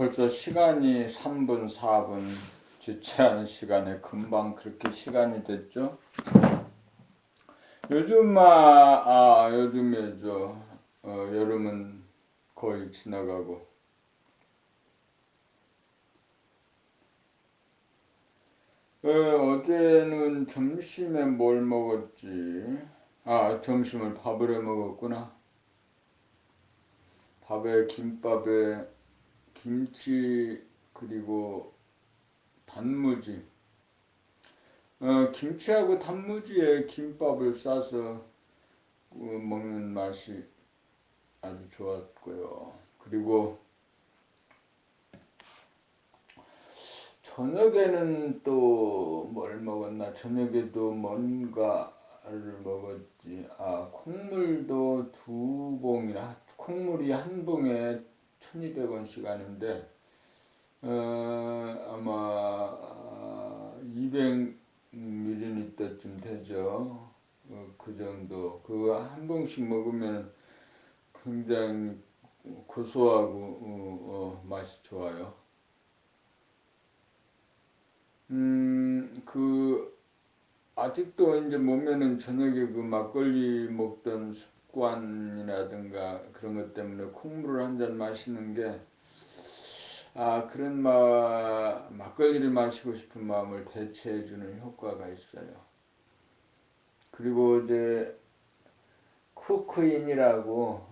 벌써 시간이 3분, 4분 지체 않은 시간에 금방 그렇게 시간이 됐죠. 요즘에 여름은 거의 지나가고 어제는 점심에 뭘 먹었지? 점심을 밥을 해 먹었구나. 밥에 김밥에 김치 그리고 단무지. 김치하고 단무지에 김밥을 싸서 먹는 맛이 아주 좋았고요. 그리고 저녁에는 또 뭘 먹었나? 저녁에도 뭔가를 먹었지. 콩물도 2봉이나, 콩물이 한 봉에 1200원씩 하는데, 아마 200ml쯤 되죠. 그 정도. 그거 한 봉씩 먹으면 굉장히 고소하고 맛이 좋아요. 아직도 이제 몸에는 저녁에 그 막걸리 먹던 습관이라든가 그런 것 때문에 콩물을 한 잔 마시는 게, 그런 막걸리를 마시고 싶은 마음을 대체해주는 효과가 있어요. 그리고 이제 쿠크인이라고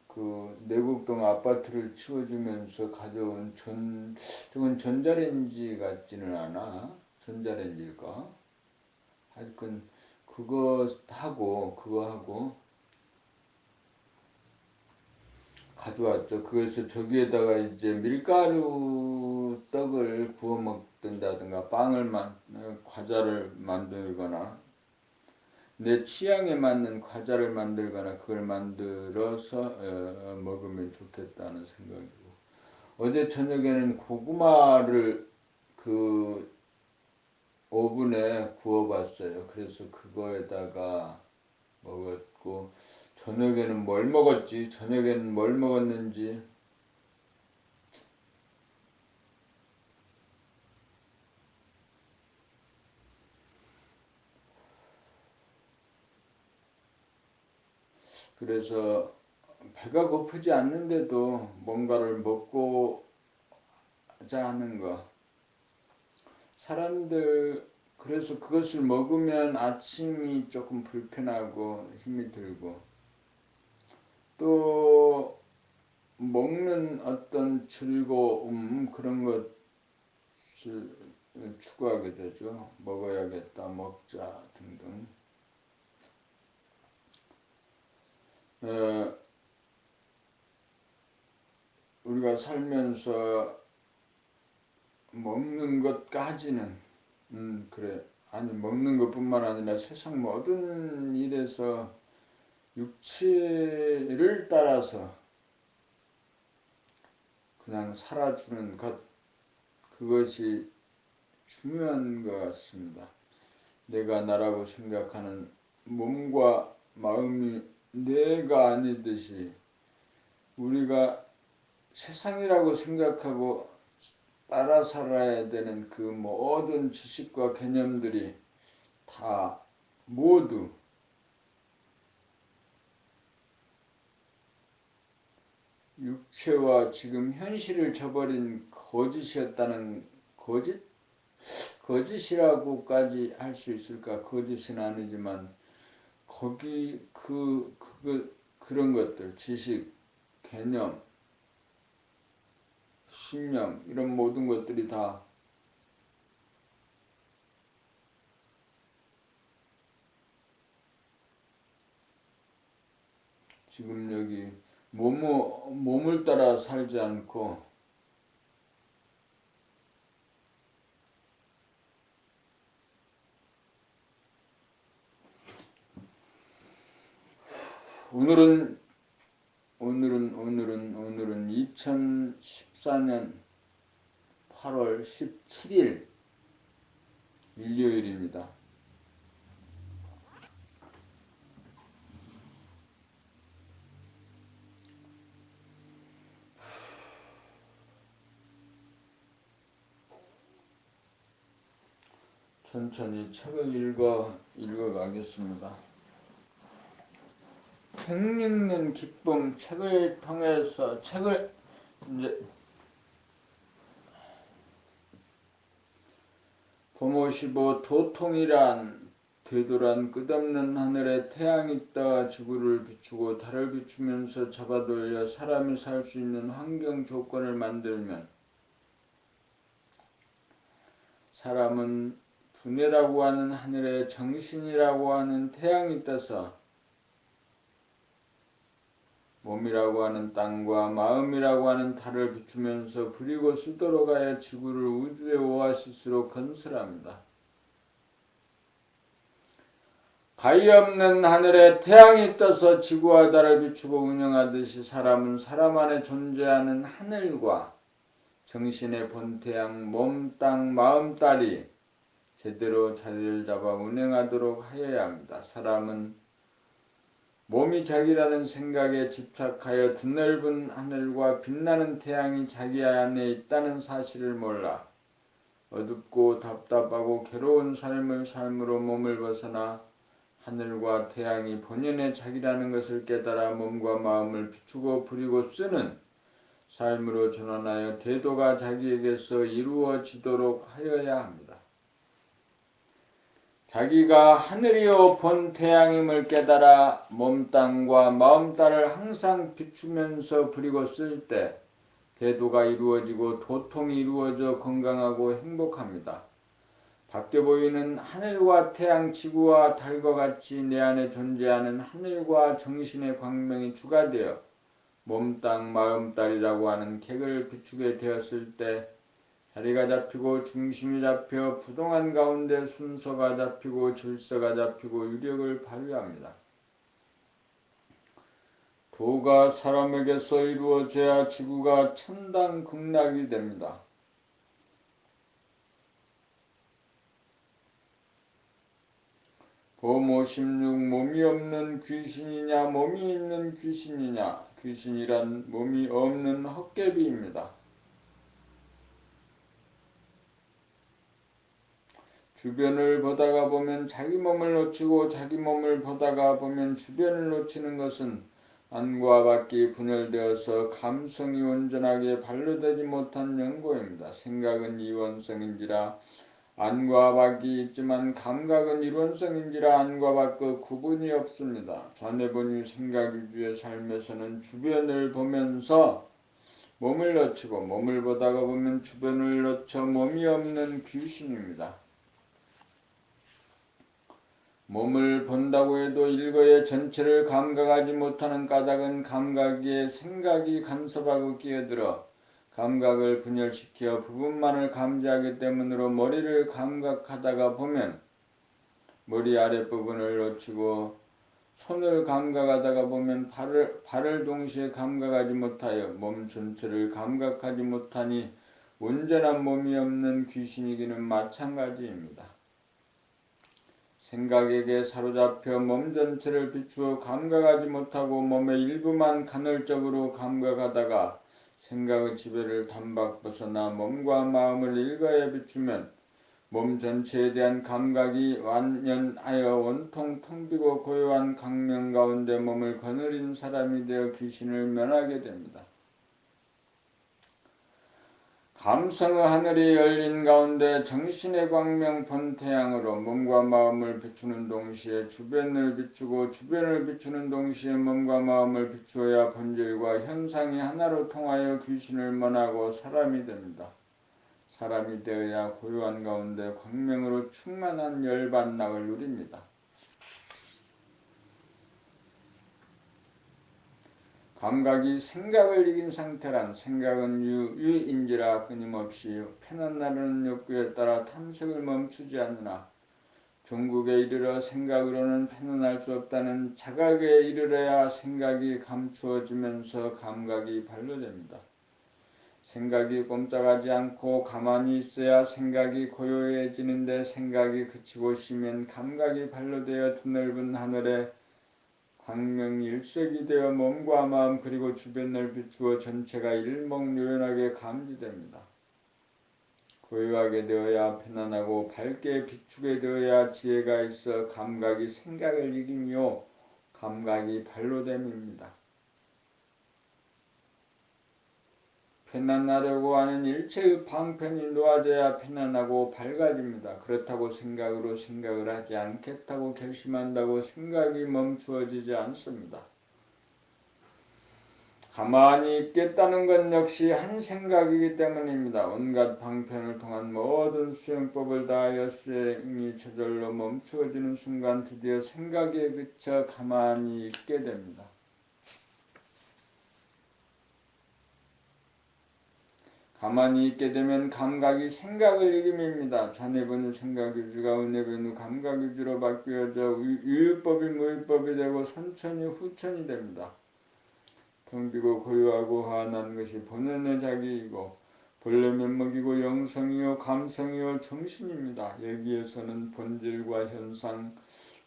그 내곡동 아파트를 치워주면서 가져온 저건 전자레인지 같지는 않아. 전자레인지일까? 하여튼 그거 하고 가져왔죠. 그래서 저기에다가 이제 밀가루 떡을 구워 먹든다든가 과자를 만들거나 내 취향에 맞는 과자를 만들거나 그걸 만들어서 먹으면 좋겠다는 생각이고, 어제 저녁에는 고구마를 그 오븐에 구워봤어요. 그래서 그거에다가 먹었고, 저녁에는 뭘 먹었지? 저녁에는 뭘 먹었는지. 그래서 배가 고프지 않는데도 뭔가를 먹고 하자 하는 거. 그래서 그것을 먹으면 아침이 조금 불편하고 힘이 들고, 또 먹는 어떤 즐거움 그런 것을 추구하게 되죠. 먹어야겠다, 먹자 등등. 우리가 살면서 먹는 것까지는 그래. 아니, 먹는 것뿐만 아니라 세상 모든 일에서 육체를 따라서 그냥 살아주는 것, 그것이 중요한 것 같습니다. 내가 나라고 생각하는 몸과 마음이 내가 아니듯이 우리가 세상이라고 생각하고 따라 살아야 되는 그 모든 지식과 개념들이 다 모두 육체와 지금 현실을 저버린 거짓이었다는, 거짓이라고까지 할 수 있을까? 거짓은 아니지만 그런 것들, 지식, 개념, 신념, 이런 모든 것들이 다 지금 여기 몸을 따라 살지 않고 오늘은 2014년 8월 17일 일요일입니다. 천천히 책을 읽어가겠습니다. 책 읽는 기쁨, 책을 통해서 책을 이제 봄55 도통이란 되돌아온 끝없는 하늘에 태양이 떠 지구를 비추고 달을 비추면서 잡아돌려 사람이 살 수 있는 환경 조건을 만들면 사람은 두뇌라고 하는 하늘에 정신이라고 하는 태양이 떠서 몸이라고 하는 땅과 마음이라고 하는 달을 비추면서 부리고 쓰도록 하여 지구를 우주의 오아시스로 건설합니다. 바위 없는 하늘에 태양이 떠서 지구와 달을 비추고 운영하듯이 사람은 사람 안에 존재하는 하늘과 정신의 본태양, 몸, 땅, 마음, 딸이 제대로 자리를 잡아 운행하도록 하여야 합니다. 사람은 몸이 자기라는 생각에 집착하여 드넓은 하늘과 빛나는 태양이 자기 안에 있다는 사실을 몰라 어둡고 답답하고 괴로운 삶으로 몸을 벗어나 하늘과 태양이 본연의 자기라는 것을 깨달아 몸과 마음을 비추고 부리고 쓰는 삶으로 전환하여 대도가 자기에게서 이루어지도록 하여야 합니다. 자기가 하늘이요 본 태양임을 깨달아 몸 땅과 마음 딸을 항상 비추면서 부리고 쓸 때 대도가 이루어지고 도통이 이루어져 건강하고 행복합니다. 밖에 보이는 하늘과 태양, 지구와 달과 같이 내 안에 존재하는 하늘과 정신의 광명이 주가 되어 몸, 땅, 마음 딸이라고 하는 객을 비추게 되었을 때 자리가 잡히고 중심이 잡혀 부동한 가운데 순서가 잡히고 질서가 잡히고 유력을 발휘합니다. 도가 사람에게서 이루어져야 지구가 천당극락이 됩니다. 봄56 몸이 없는 귀신이냐 몸이 있는 귀신이냐. 귀신이란 몸이 없는 헛개비입니다. 주변을 보다가 보면 자기 몸을 놓치고 자기 몸을 보다가 보면 주변을 놓치는 것은 안과 밖이 분열되어서 감성이 온전하게 반려되지 못한 연고입니다. 생각은 이원성인지라 안과 밖이 있지만 감각은 이론성인지라 안과 밖의 구분이 없습니다. 좌뇌본유 생각위주의 삶에서는 주변을 보면서 몸을 놓치고 몸을 보다가 보면 주변을 놓쳐 몸이 없는 귀신입니다. 몸을 본다고 해도 일거의 전체를 감각하지 못하는 까닭은 감각에 생각이 간섭하고 끼어들어 감각을 분열시켜 부분만을 감지하기 때문으로 머리를 감각하다가 보면 머리 아랫부분을 놓치고 손을 감각하다가 보면 발을 동시에 감각하지 못하여 몸 전체를 감각하지 못하니 온전한 몸이 없는 귀신이기는 마찬가지입니다. 생각에게 사로잡혀 몸 전체를 비추어 감각하지 못하고 몸의 일부만 간헐적으로 감각하다가 생각의 지배를 단박 벗어나 몸과 마음을 일가에 비추면 몸 전체에 대한 감각이 완연하여 온통 텅 비고 고요한 강명 가운데 몸을 거느린 사람이 되어 귀신을 면하게 됩니다. 감성의 하늘이 열린 가운데 정신의 광명 본태양으로 몸과 마음을 비추는 동시에 주변을 비추고 주변을 비추는 동시에 몸과 마음을 비추어야 본질과 현상이 하나로 통하여 귀신을 면하고 사람이 됩니다. 사람이 되어야 고요한 가운데 광명으로 충만한 열반락을 누립니다. 감각이 생각을 이긴 상태란 생각은 유인지라 끊임없이 패넌나르는 욕구에 따라 탐색을 멈추지 않으나 종국에 이르러 생각으로는 패넌할 수 없다는 자각에 이르러야 생각이 감추어지면서 감각이 반려됩니다. 생각이 꼼짝하지 않고 가만히 있어야 생각이 고요해지는데 생각이 그치고 쉬면 감각이 반려되어 드넓은 하늘에 광명이 일색이 되어 몸과 마음 그리고 주변을 비추어 전체가 일목요연하게 감지됩니다. 고요하게 되어야 편안하고 밝게 비추게 되어야 지혜가 있어 감각이 생각을 이기며 감각이 발로됨입니다. 편안하려고 하는 일체의 방편이 놓아져야 편안하고 밝아집니다. 그렇다고 생각으로 생각을 하지 않겠다고 결심한다고 생각이 멈추어지지 않습니다. 가만히 있겠다는 것 역시 한 생각이기 때문입니다. 온갖 방편을 통한 모든 수행법을 다하여 수행이 저절로 멈추어지는 순간 드디어 생각에 그쳐 가만히 있게 됩니다. 가만히 있게 되면 감각이 생각을 이김입니다. 자네번의 생각위주가 은혜번의 감각위주로 바뀌어져 유율법이 무율법이 되고 선천이 후천이 됩니다. 텅 비고 고요하고 환한 것이 본연의 자기이고 본래 면목이고 영성이요 감성이요 정신입니다. 여기에서는 본질과 현상,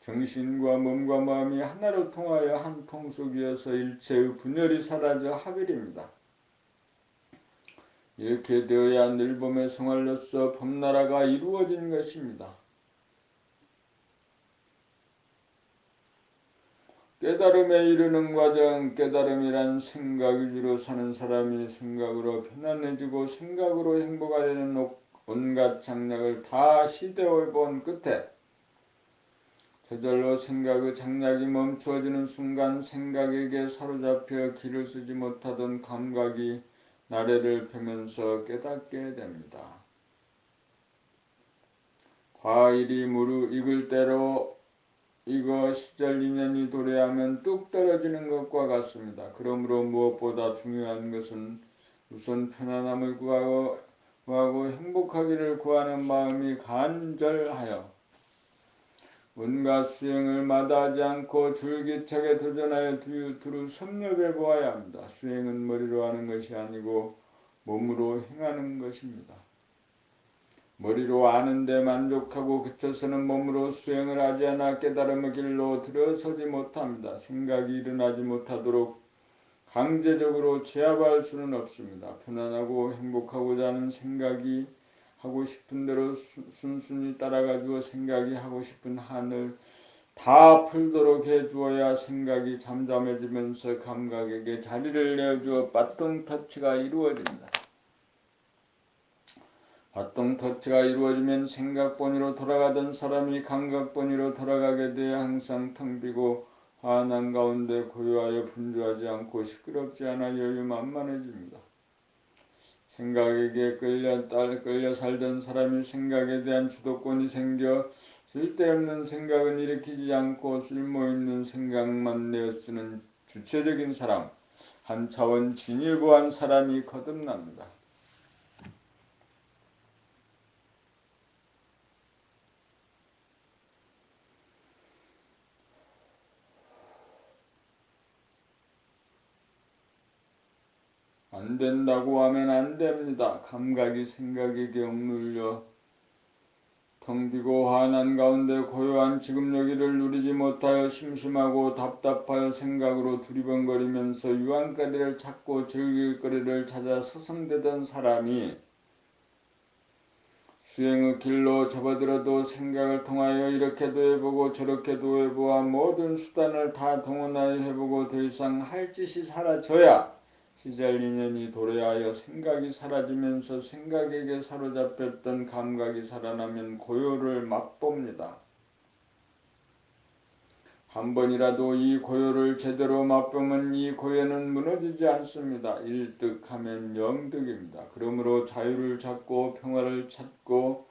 정신과 몸과 마음이 하나로 통하여 한 통속이어서 일체의 분열이 사라져 합일입니다. 이렇게 되어야 늘봄의 성활로서 법나라가 이루어진 것입니다. 깨달음에 이르는 과정, 깨달음이란 생각 위주로 사는 사람이 생각으로 편안해지고 생각으로 행복하려는 온갖 장략을 다 시대해 본 끝에 저절로 생각의 장략이 멈추어지는 순간 생각에게 사로잡혀 길을 쓰지 못하던 감각이 나래를 펴면서 깨닫게 됩니다. 과일이 무르익을 대로 이거 시절 인연이 도래하면 뚝 떨어지는 것과 같습니다. 그러므로 무엇보다 중요한 것은 우선 편안함을 구하고 행복하기를 구하는 마음이 간절하여 온갖 수행을 마다하지 않고 줄기차게 도전하여 두루 섭렵해 보아야 합니다. 수행은 머리로 하는 것이 아니고 몸으로 행하는 것입니다. 머리로 아는데 만족하고 그쳐서는 몸으로 수행을 하지 않아 깨달음의 길로 들어서지 못합니다. 생각이 일어나지 못하도록 강제적으로 제압할 수는 없습니다. 편안하고 행복하고자 하는 생각이 하고 싶은 대로 순순히 따라가지고 생각이 하고 싶은 한을 다 풀도록 해주어야 생각이 잠잠해지면서 감각에게 자리를 내어주어 바통 터치가 이루어집니다. 바통 터치가 이루어지면 생각본위로 돌아가던 사람이 감각본위로 돌아가게 되어 항상 텅 비고 환한 가운데 고요하여 분주하지 않고 시끄럽지 않아 여유만만해집니다. 생각에게 끌려 살던 사람이 생각에 대한 주도권이 생겨 쓸데없는 생각은 일으키지 않고 쓸모있는 생각만 내어 쓰는 주체적인 사람, 한 차원 진일보한 사람이 거듭납니다. 안 된다고 하면 안 됩니다. 감각이 생각에게 억눌려 텅 비고 환한 가운데 고요한 지금 여기를 누리지 못하여 심심하고 답답하여 생각으로 두리번거리면서 유한거리를 찾고 즐길 거리를 찾아 서성대던 사람이 수행의 길로 접어들어도 생각을 통하여 이렇게도 해보고 저렇게도 해보아 모든 수단을 다 동원하여 해보고 더 이상 할 짓이 사라져야 시절 인연이 도래하여 생각이 사라지면서 생각에게 사로잡혔던 감각이 살아나면 고요를 맛봅니다. 한 번이라도 이 고요를 제대로 맛보면 이 고요는 무너지지 않습니다. 일득하면 영득입니다. 그러므로 자유를 찾고 평화를 찾고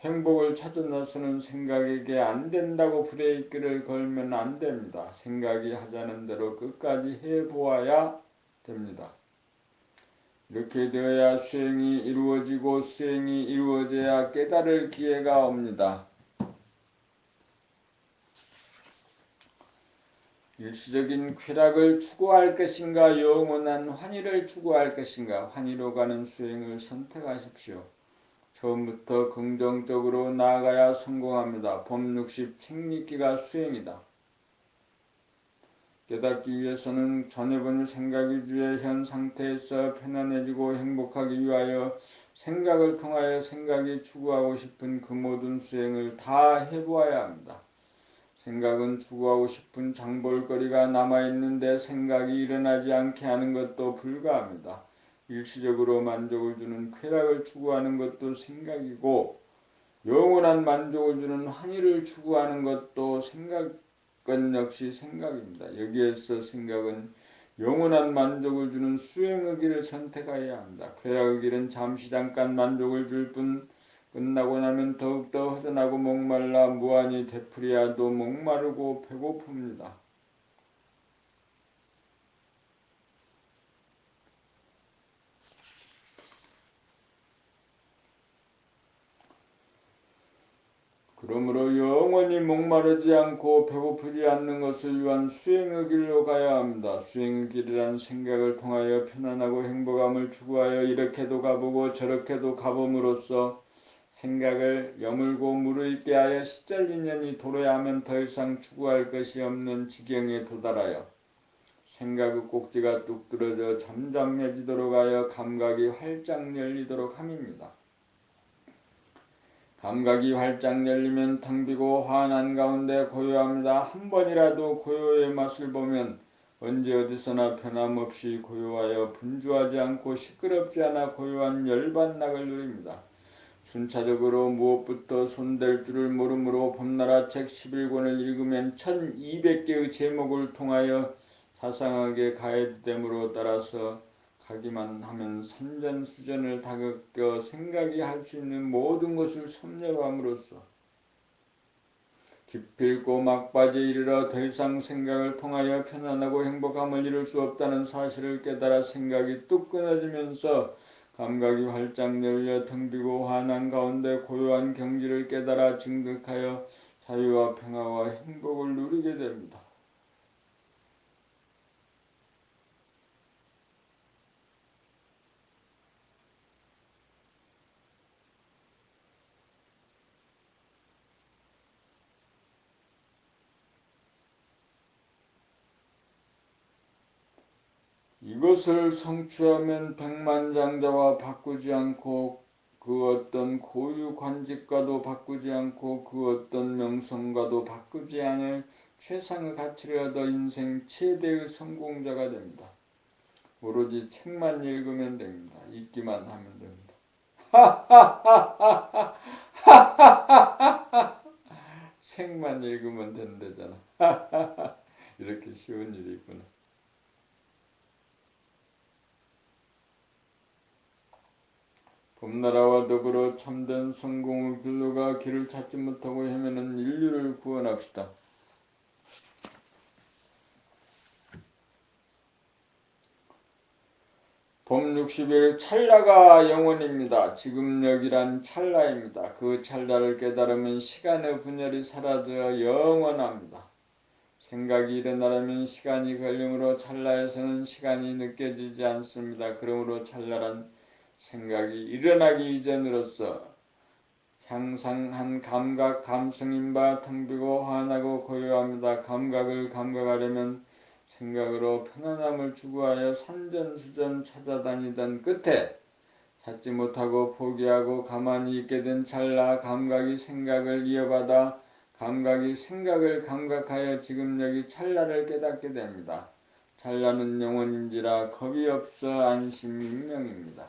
행복을 찾아 나서는 생각에게 안 된다고 브레이크를 걸면 안 됩니다. 생각이 하자는 대로 끝까지 해보아야 됩니다. 이렇게 되어야 수행이 이루어지고 수행이 이루어져야 깨달을 기회가 옵니다. 일시적인 쾌락을 추구할 것인가 영원한 환희를 추구할 것인가 환희로 가는 수행을 선택하십시오. 처음부터 긍정적으로 나아가야 성공합니다. 봄60 책읽기가 수행이다. 깨닫기 위해서는 전해본 생각 위주의 현 상태에서 편안해지고 행복하기 위하여 생각을 통하여 생각이 추구하고 싶은 그 모든 수행을 다 해보아야 합니다. 생각은 추구하고 싶은 장볼거리가 남아있는데 생각이 일어나지 않게 하는 것도 불가합니다. 일시적으로 만족을 주는 쾌락을 추구하는 것도 생각이고 영원한 만족을 주는 환희를 추구하는 것도 생각은 역시 생각입니다. 여기에서 생각은 영원한 만족을 주는 수행의 길을 선택해야 합니다. 쾌락의 길은 잠시 잠깐 만족을 줄 뿐 끝나고 나면 더욱더 허전하고 목말라 무한히 되풀이하도 목마르고 배고픕니다. 그러므로 영원히 목마르지 않고 배고프지 않는 것을 위한 수행의 길로 가야 합니다. 수행의 길이란 생각을 통하여 편안하고 행복함을 추구하여 이렇게도 가보고 저렇게도 가봄으로써 생각을 여물고 무르익게 하여 시절인연이 도래하면 더 이상 추구할 것이 없는 지경에 도달하여 생각의 꼭지가 뚝 떨어져 잠잠해지도록 하여 감각이 활짝 열리도록 함입니다. 감각이 활짝 열리면 텅 비고 환한 가운데 고요합니다. 한 번이라도 고요의 맛을 보면 언제 어디서나 변함없이 고요하여 분주하지 않고 시끄럽지 않아 고요한 열반락을 누립니다. 순차적으로 무엇부터 손댈 줄을 모르므로 봄나라 책 11권을 읽으면 1200개의 제목을 통하여 자상하게 가해됨으로 따라서 가기만 하면 산전수전을 다그껴 생각이 할 수 있는 모든 것을 섭렵함으로써 기필코 막바지에 이르러 더 이상 생각을 통하여 편안하고 행복함을 이룰 수 없다는 사실을 깨달아 생각이 뚝 끊어지면서 감각이 활짝 열려 텅 비고 환한 가운데 고요한 경지를 깨달아 증득하여 자유와 평화와 행복을 누리게 됩니다. 이것을 성취하면 백만장자와 바꾸지 않고 그 어떤 고유 관직과도 바꾸지 않고 그 어떤 명성과도 바꾸지 않을 최상의 가치를 얻어 인생 최대의 성공자가 됩니다. 오로지 책만 읽으면 됩니다. 읽기만 하면 됩니다. 책만 읽으면 된다잖아. 이렇게 쉬운 일이 있구나. 봄나라와 더불어 참된 성공의 길로가 길을 찾지 못하고 헤매는 인류를 구원합시다. 봄 60일 찰나가 영원입니다. 지금 여기란 찰나입니다. 그 찰나를 깨달으면 시간의 분열이 사라져 영원합니다. 생각이 일어나려면 시간이 걸리므로 찰나에서는 시간이 느껴지지 않습니다. 그러므로 찰나란 생각이 일어나기 이전으로서 향상한 감각 감성인 바 텅 비고 환하고 고요합니다. 감각을 감각하려면 생각으로 편안함을 추구하여 산전수전 찾아다니던 끝에 찾지 못하고 포기하고 가만히 있게 된 찰나 감각이 생각을 이어받아 감각이 생각을 감각하여 지금 여기 찰나를 깨닫게 됩니다. 찰나는 영원인지라 겁이 없어 안심민명입니다.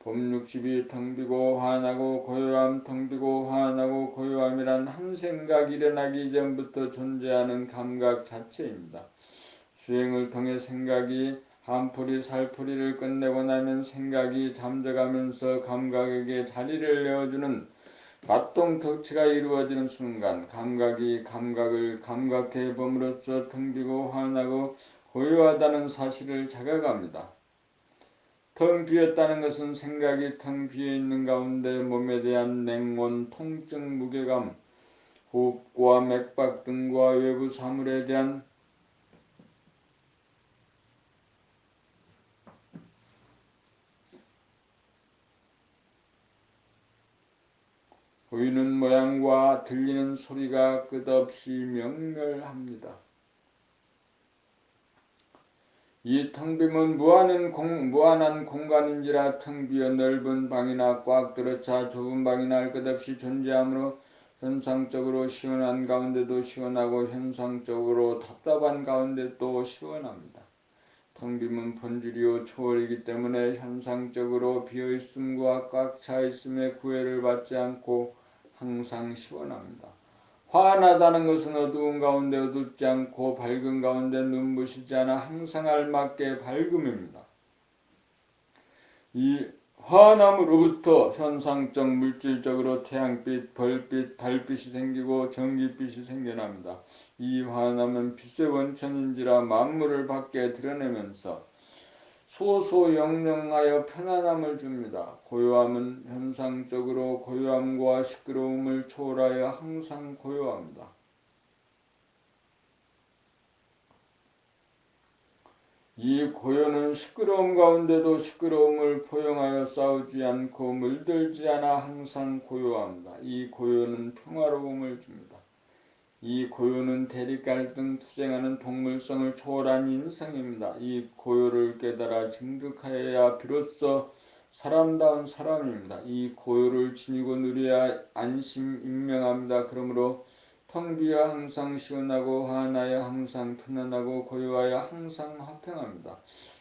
봄 60이 텅 비고 환하고 고요함 텅 비고 환하고 고요함이란 한 생각 일어나기 전부터 존재하는 감각 자체입니다. 수행을 통해 생각이 한풀이 살풀이를 끝내고 나면 생각이 잠적하면서 감각에게 자리를 내어주는 맞동터치가 이루어지는 순간 감각이 감각을 감각해 봄으로써 텅 비고 환하고 고요하다는 사실을 자각합니다. 텅 비었다는 것은 생각이 텅 비어있는 가운데 몸에 대한 냉온, 통증, 무게감, 호흡과 맥박 등과 외부 사물에 대한 보이는 모양과 들리는 소리가 끝없이 명멸합니다. 이 텅 빔은 무한한 공간인지라 텅 비어 넓은 방이나 꽉 들어차 좁은 방이나 할 것 없이 존재하므로 현상적으로 시원한 가운데도 시원하고 현상적으로 답답한 가운데도 시원합니다. 텅 빔은 본질이요 초월이기 때문에 현상적으로 비어있음과 꽉 차있음에 구애를 받지 않고 항상 시원합니다. 환하다는 것은 어두운 가운데 어둡지 않고 밝은 가운데 눈부시지 않아 항상 알맞게 밝음입니다. 이 환함으로부터 현상적 물질적으로 태양빛, 벌빛, 달빛이 생기고 전기빛이 생겨납니다. 이 환함은 빛의 원천인지라 만물을 밖에 드러내면서 소소영영하여 편안함을 줍니다. 고요함은 현상적으로 고요함과 시끄러움을 초월하여 항상 고요합니다. 이 고요는 시끄러움 가운데도 시끄러움을 포용하여 싸우지 않고 물들지 않아 항상 고요합니다. 이 고요는 평화로움을 줍니다. 이 고요는 대립 갈등 투쟁하는 동물성을 초월한 인성입니다. 이 고요를 깨달아 증득하여야 비로소 사람다운 사람입니다. 이 고요를 지니고 누려야 안심 임명합니다. 그러므로 텅 비어 항상 시원하고 환하여 항상 편안하고 고요하여 항상 화평합니다.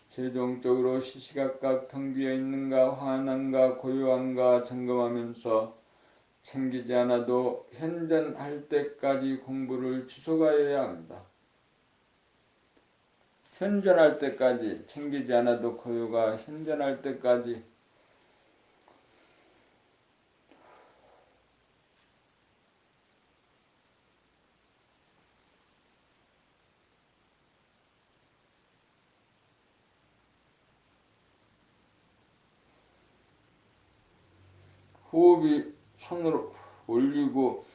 최종적으로 시시각각 텅 비어 있는가 환한가 고요한가 점검하면서 챙기지 않아도 현전할 때까지 공부를 지속하여야 합니다. 현전할 때까지 챙기지 않아도 고요가 현전할 때까지 호흡이 손으로 올리고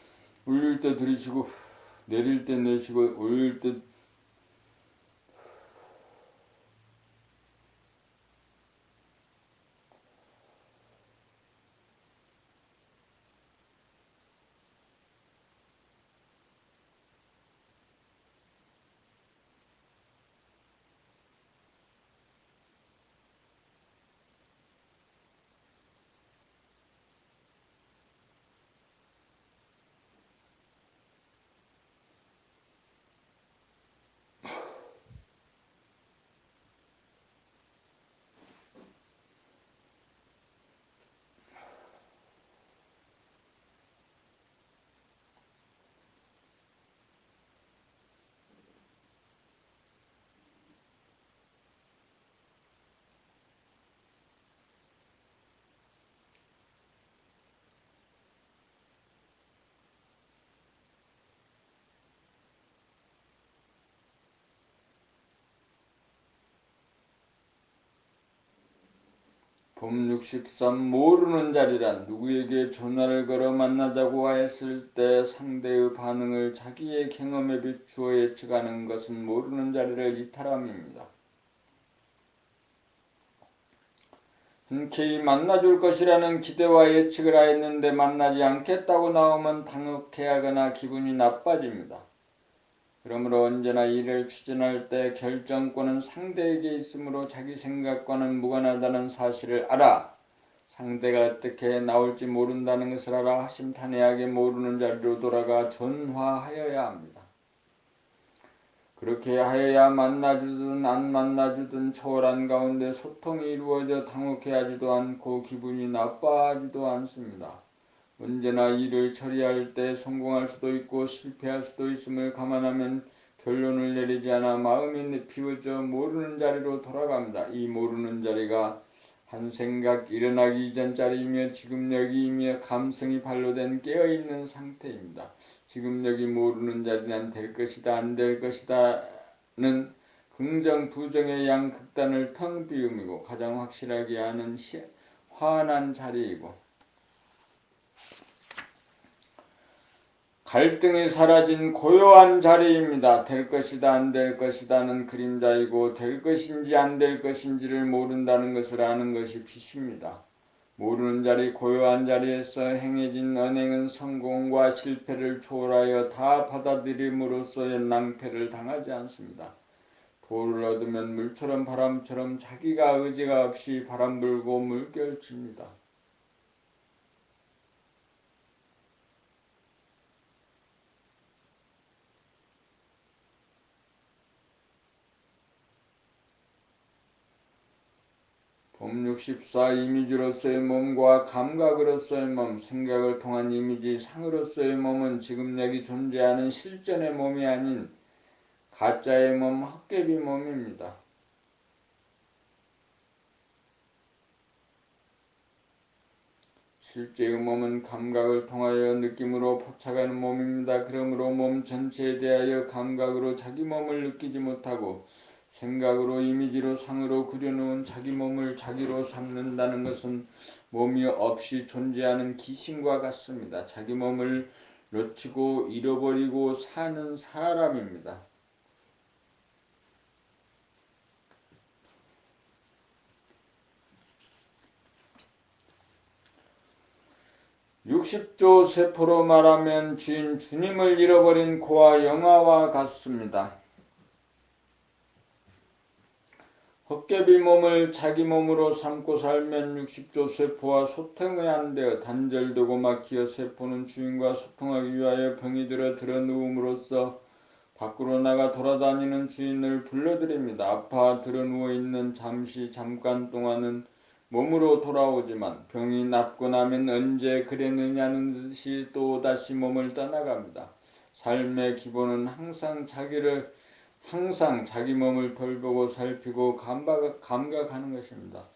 올릴 때 들이쉬고 내릴 때 내쉬고 올릴 때 봄 63 모르는 자리란 누구에게 전화를 걸어 만나자고 했을 때 상대의 반응을 자기의 경험에 비추어 예측하는 것은 모르는 자리를 이탈함입니다. 흔쾌히 만나줄 것이라는 기대와 예측을 하였는데 만나지 않겠다고 나오면 당혹해하거나 기분이 나빠집니다. 그러므로 언제나 일을 추진할 때 결정권은 상대에게 있으므로 자기 생각과는 무관하다는 사실을 알아. 상대가 어떻게 나올지 모른다는 것을 알아 하심탄회하게 모르는 자리로 돌아가 전화하여야 합니다. 그렇게 하여야 만나주든 안 만나주든 초월한 가운데 소통이 이루어져 당혹해하지도 않고 기분이 나빠하지도 않습니다. 언제나 일을 처리할 때 성공할 수도 있고 실패할 수도 있음을 감안하면 결론을 내리지 않아 마음이 비워져 모르는 자리로 돌아갑니다. 이 모르는 자리가 한 생각 일어나기 이전 자리이며 지금 여기이며 감성이 발로된 깨어있는 상태입니다. 지금 여기 모르는 자리는 될 것이다 안 될 것이다는 긍정 부정의 양극단을 텅 비움이고 가장 확실하게 아는 환한 자리이고 갈등이 사라진 고요한 자리입니다. 될 것이다 안 될 것이다는 그림자이고 될 것인지 안 될 것인지를 모른다는 것을 아는 것이 빛입니다. 모르는 자리 고요한 자리에서 행해진 언행은 성공과 실패를 초월하여 다 받아들임으로써 낭패를 당하지 않습니다. 도를 얻으면 물처럼 바람처럼 자기가 의지가 없이 바람 불고 물결칩니다. 봄 64 이미지로서의 몸과 감각으로서의 몸, 생각을 통한 이미지 상으로서의 몸은 지금 여기 존재하는 실존의 몸이 아닌 가짜의 몸, 헛개비 몸입니다. 실제의 몸은 감각을 통하여 느낌으로 포착하는 몸입니다. 그러므로 몸 전체에 대하여 감각으로 자기 몸을 느끼지 못하고 생각으로 이미지로 상으로 그려놓은 자기 몸을 자기로 삼는다는 것은 몸이 없이 존재하는 귀신과 같습니다. 자기 몸을 놓치고 잃어버리고 사는 사람입니다. 60조 세포로 말하면 주님을 잃어버린 고아 영아와 같습니다. 헛개비 몸을 자기 몸으로 삼고 살면 60조 세포와 소통이 안 되어 단절되고 막히어 세포는 주인과 소통하기 위하여 병이 들어 누움으로써 밖으로 나가 돌아다니는 주인을 불러들입니다. 아파 들어 누워있는 잠깐 동안은 몸으로 돌아오지만 병이 낫고 나면 언제 그랬느냐는 듯이 또다시 몸을 떠나갑니다. 삶의 기본은 항상 자기 몸을 돌보고 살피고 감각하는 것입니다.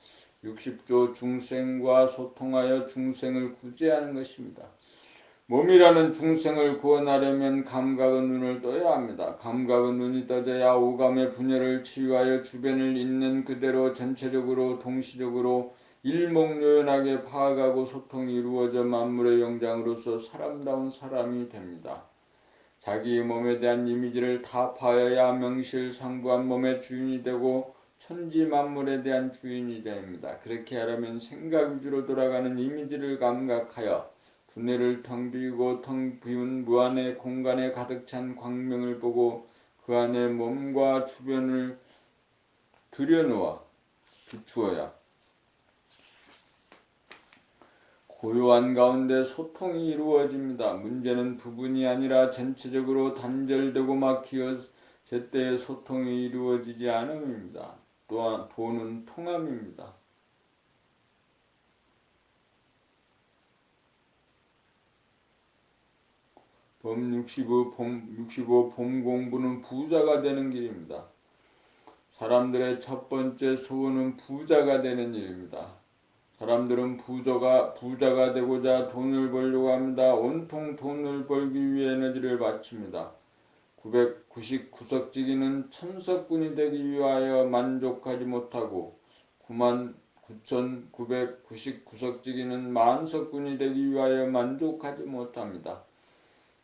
60조 중생과 소통하여 중생을 구제하는 것입니다. 몸이라는 중생을 구원하려면 감각은 눈을 떠야 합니다. 감각은 눈이 떠져야 오감의 분열을 치유하여 주변을 있는 그대로 전체적으로 동시적으로 일목요연하게 파악하고 소통이 이루어져 만물의 영장으로서 사람다운 사람이 됩니다. 자기 몸에 대한 이미지를 타파해야 명실상부한 몸의 주인이 되고 천지만물에 대한 주인이 됩니다. 그렇게 하려면 생각 위주로 돌아가는 이미지를 감각하여 두뇌를 텅 비우고 텅 비운 무한의 공간에 가득 찬 광명을 보고 그 안에 몸과 주변을 들여놓아 비추어야 고요한 가운데 소통이 이루어집니다. 문제는 부분이 아니라 전체적으로 단절되고 막히어 제때에 소통이 이루어지지 않음입니다. 또한 도는 통함입니다. 봄 65 봄 공부는 부자가 되는 길입니다. 사람들의 첫 번째 소원은 부자가 되는 일입니다. 사람들은 부자가 되고자 돈을 벌려고 합니다. 온통 돈을 벌기 위해 에너지를 바칩니다. 999석지기는 천석군이 되기 위하여 만족하지 못하고 99,999석지기는 만석군이 되기 위하여 만족하지 못합니다.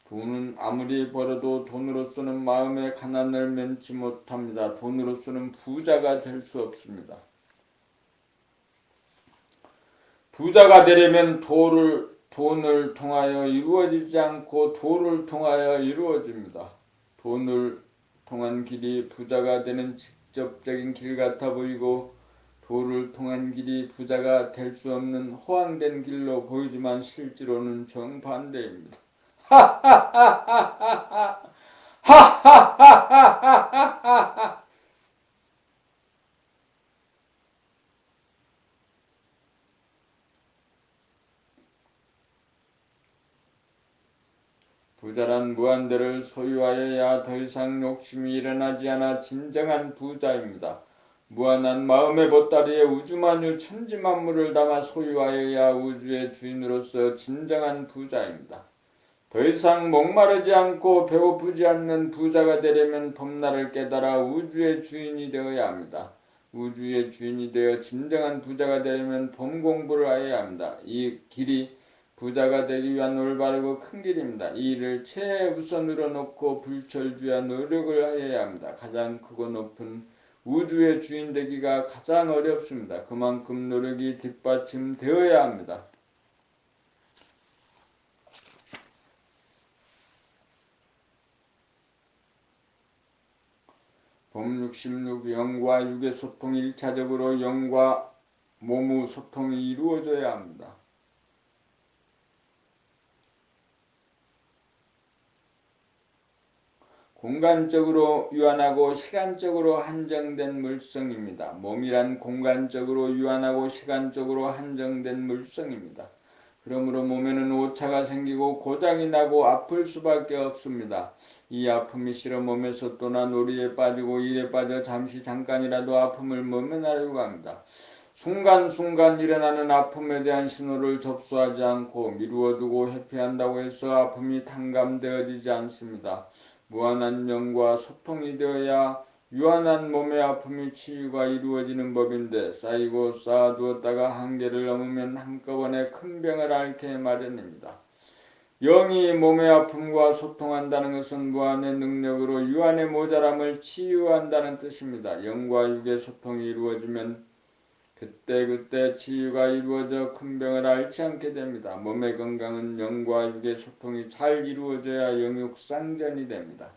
돈은 아무리 벌어도 돈으로서는 마음의 가난을 면치 못합니다. 돈으로서는 부자가 될 수 없습니다. 부자가 되려면 돈을 통하여 이루어지지 않고 도를 통하여 이루어집니다. 돈을 통한 길이 부자가 되는 직접적인 길 같아 보이고 도를 통한 길이 부자가 될 수 없는 허황된 길로 보이지만 실제로는 정반대입니다. 부자란 무한대를 소유하여야 더 이상 욕심이 일어나지 않아 진정한 부자입니다. 무한한 마음의 보따리에 우주만유 천지만물을 담아 소유하여야 우주의 주인으로서 진정한 부자입니다. 더 이상 목마르지 않고 배고프지 않는 부자가 되려면 봄날을 깨달아 우주의 주인이 되어야 합니다. 우주의 주인이 되어 진정한 부자가 되려면 봄 공부를 해야 합니다. 이 길이 부자가 되기 위한 올바르고 큰 길입니다. 이 일을 최우선으로 놓고 불철주야 노력을 해야 합니다. 가장 크고 높은 우주의 주인 되기가 가장 어렵습니다. 그만큼 노력이 뒷받침되어야 합니다. 법 66 영과 육의 소통이 1차적으로 영과 몸의 소통이 이루어져야 합니다. 공간적으로 유한하고 시간적으로 한정된 물성입니다. 몸이란 공간적으로 유한하고 시간적으로 한정된 물성입니다. 그러므로 몸에는 오차가 생기고 고장이 나고 아플 수밖에 없습니다. 이 아픔이 싫어 몸에서 또나 놀이에 빠지고 일에 빠져 잠깐이라도 아픔을 모면하려고 합니다. 순간순간 일어나는 아픔에 대한 신호를 접수하지 않고 미루어두고 회피한다고 해서 아픔이 탕감되어지지 않습니다. 무한한 영과 소통이 되어야 유한한 몸의 아픔이 치유가 이루어지는 법인데 쌓이고 쌓아두었다가 한계를 넘으면 한꺼번에 큰 병을 앓게 마련입니다. 영이 몸의 아픔과 소통한다는 것은 무한의 능력으로 유한의 모자람을 치유한다는 뜻입니다. 영과 육의 소통이 이루어지면 그때 치유가 이루어져 큰 병을 앓지 않게 됩니다. 몸의 건강은 영과 육의 소통이 잘 이루어져야 영육상전이 됩니다.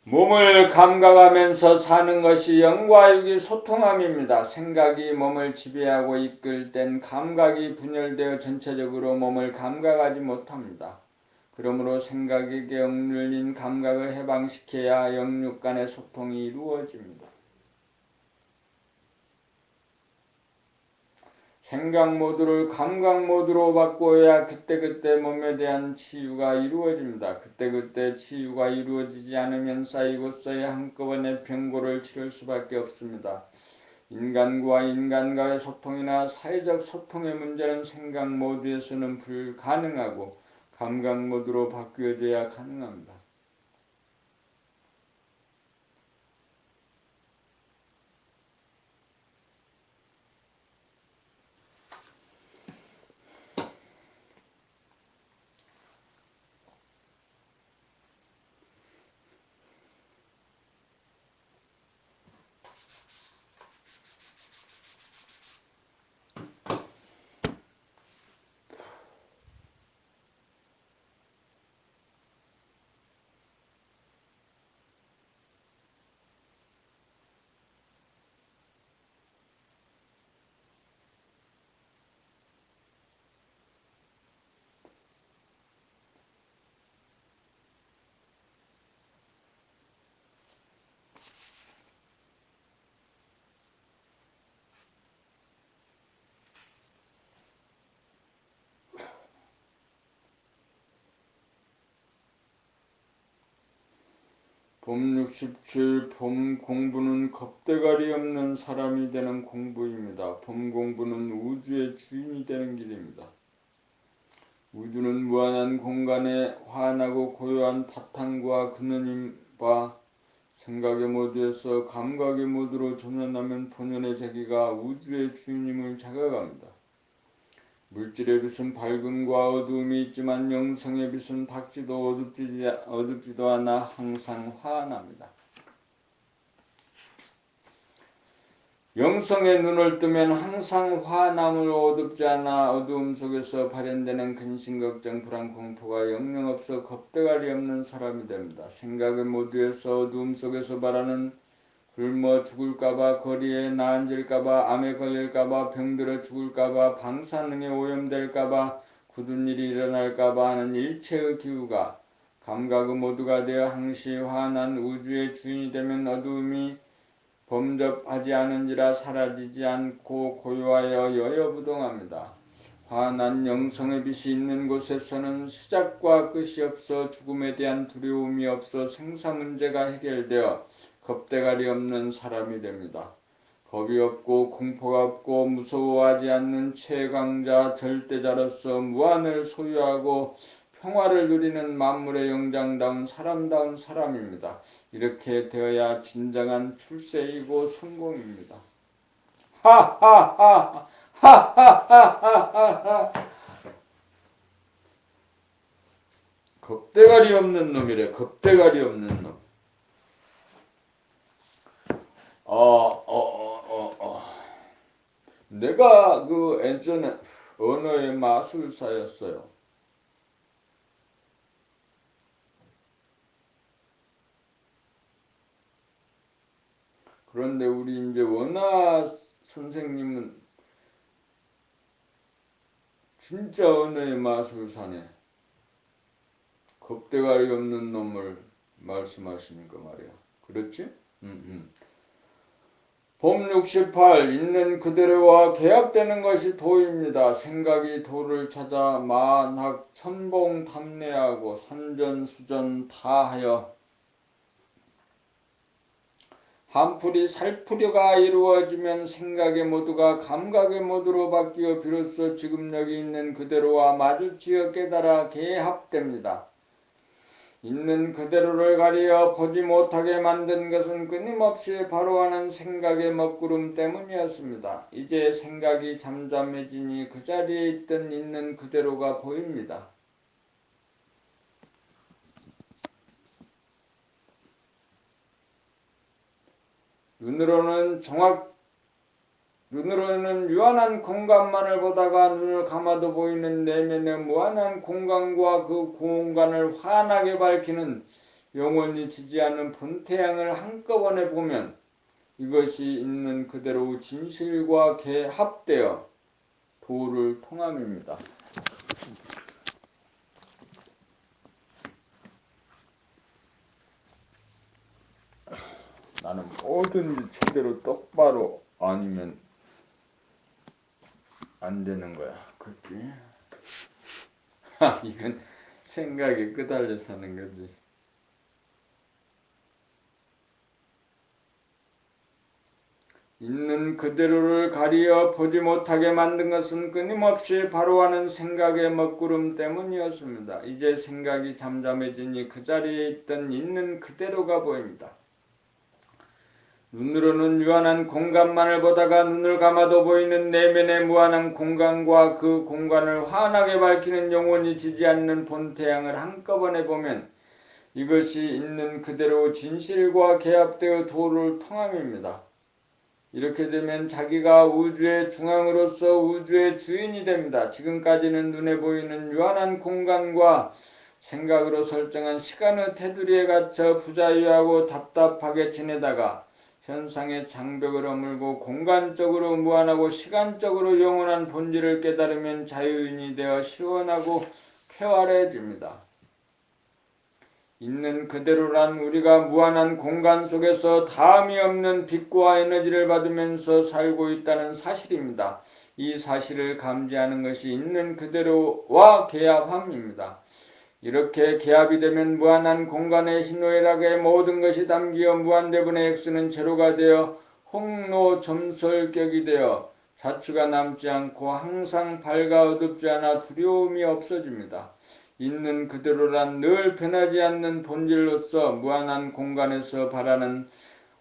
몸을 감각하면서 사는 것이 영과 육의 소통함입니다. 생각이 몸을 지배하고 이끌 땐 감각이 분열되어 전체적으로 몸을 감각하지 못합니다. 그러므로 생각에게 억눌린 감각을 해방시켜야 영육 간의 소통이 이루어집니다. 생각 모드를 감각 모드로 바꾸어야 그때 몸에 대한 치유가 이루어집니다. 그때 치유가 이루어지지 않으면 쌓이고 쌓여 한꺼번에 병고를 치를 수밖에 없습니다. 인간과 인간과의 소통이나 사회적 소통의 문제는 생각 모드에서는 불가능하고 감각 모드로 바뀌어져야 가능합니다. 봄 67 봄 공부는 겁대가리 없는 사람이 되는 공부입니다. 봄 공부는 우주의 주인이 되는 길입니다. 우주는 무한한 공간에 환하고 고요한 바탕과 근원임과 생각의 모드에서 감각의 모드로 전환하면 본연의 세계가 우주의 주인임을 자각합니다. 물질의 빛은 밝음과 어두움이 있지만 영성의 빛은 밝지도 어둡지도 않아 항상 환합니다. 영성의 눈을 뜨면 항상 환함으로 어둡지 않아 어두움 속에서 발현되는 근심, 걱정, 불안, 공포가 영영 없어 겁대가리 없는 사람이 됩니다. 생각의 모두에서 어두움 속에서 말하는 굶어 죽을까봐, 거리에 나앉을까봐, 암에 걸릴까봐, 병들어 죽을까봐, 방사능에 오염될까봐, 굳은 일이 일어날까봐 하는 일체의 기우가 감각의 모두가 되어 항시 환한 우주의 주인이 되면 어두움이 범접하지 않은지라 사라지지 않고 고요하여 여여부동합니다. 환한 영성의 빛이 있는 곳에서는 시작과 끝이 없어 죽음에 대한 두려움이 없어 생사 문제가 해결되어 겁대가리 없는 사람이 됩니다. 겁이 없고 공포가 없고 무서워하지 않는 최강자 절대자로서 무한을 소유하고 평화를 누리는 만물의 영장다운 사람다운 사람입니다. 이렇게 되어야 진정한 출세이고 성공입니다. 하하하하 하하하하하 겁대가리 없는 놈이래. 겁대가리 없는 놈. 내가 그 예전에 언어의 마술사였어요. 그런데 우리 이제 원화 선생님은 진짜 언어의 마술사네. 겁대가리 없는 놈을 말씀하시니까 말이야. 그렇지? 봄 68. 있는 그대로와 개합되는 것이 도입니다. 생각이 도를 찾아 만학 천봉 탐내하고 산전수전 다하여 한풀이 살풀이가 이루어지면 생각의 모두가 감각의 모두로 바뀌어 비로소 지금 여기 있는 그대로와 마주치어 깨달아 개합됩니다. 있는 그대로를 가리어 보지 못하게 만든 것은 끊임없이 바로하는 생각의 먹구름 때문이었습니다. 이제 생각이 잠잠해지니 그 자리에 있던 있는 그대로가 보입니다. 눈으로는 유한한 공간만을 보다가 눈을 감아도 보이는 내면의 무한한 공간과 그 공간을 환하게 밝히는 영원히 지지 않는 본태양을 한꺼번에 보면 이것이 있는 그대로 진실과 개합되어 도를 통함입니다. 나는 뭐든지 제대로 똑바로 아니면 안 되는 거야. 그렇지? 이건 생각에 끄달려 사는 거지. 있는 그대로를 가리어 보지 못하게 만든 것은 끊임없이 바로하는 생각의 먹구름 때문이었습니다. 이제 생각이 잠잠해지니 그 자리에 있던 있는 그대로가 보입니다. 눈으로는 유한한 공간만을 보다가 눈을 감아도 보이는 내면의 무한한 공간과 그 공간을 환하게 밝히는 영원히 지지 않는 본태양을 한꺼번에 보면 이것이 있는 그대로 진실과 개합되어 도를 통함입니다. 이렇게 되면 자기가 우주의 중앙으로서 우주의 주인이 됩니다. 지금까지는 눈에 보이는 유한한 공간과 생각으로 설정한 시간의 테두리에 갇혀 부자유하고 답답하게 지내다가 현상의 장벽을 허물고 공간적으로 무한하고 시간적으로 영원한 본질을 깨달으면 자유인이 되어 시원하고 쾌활해집니다. 있는 그대로란 우리가 무한한 공간 속에서 다함이 없는 빛과 에너지를 받으면서 살고 있다는 사실입니다. 이 사실을 감지하는 것이 있는 그대로와 개합함입니다. 이렇게 개합이 되면 무한한 공간의 희노애락의 모든 것이 담기어 무한대분의 X는 제로가 되어 홍노점설격이 되어 자추가 남지 않고 항상 밝아 어둡지 않아 두려움이 없어집니다. 있는 그대로란 늘 변하지 않는 본질로서 무한한 공간에서 바라는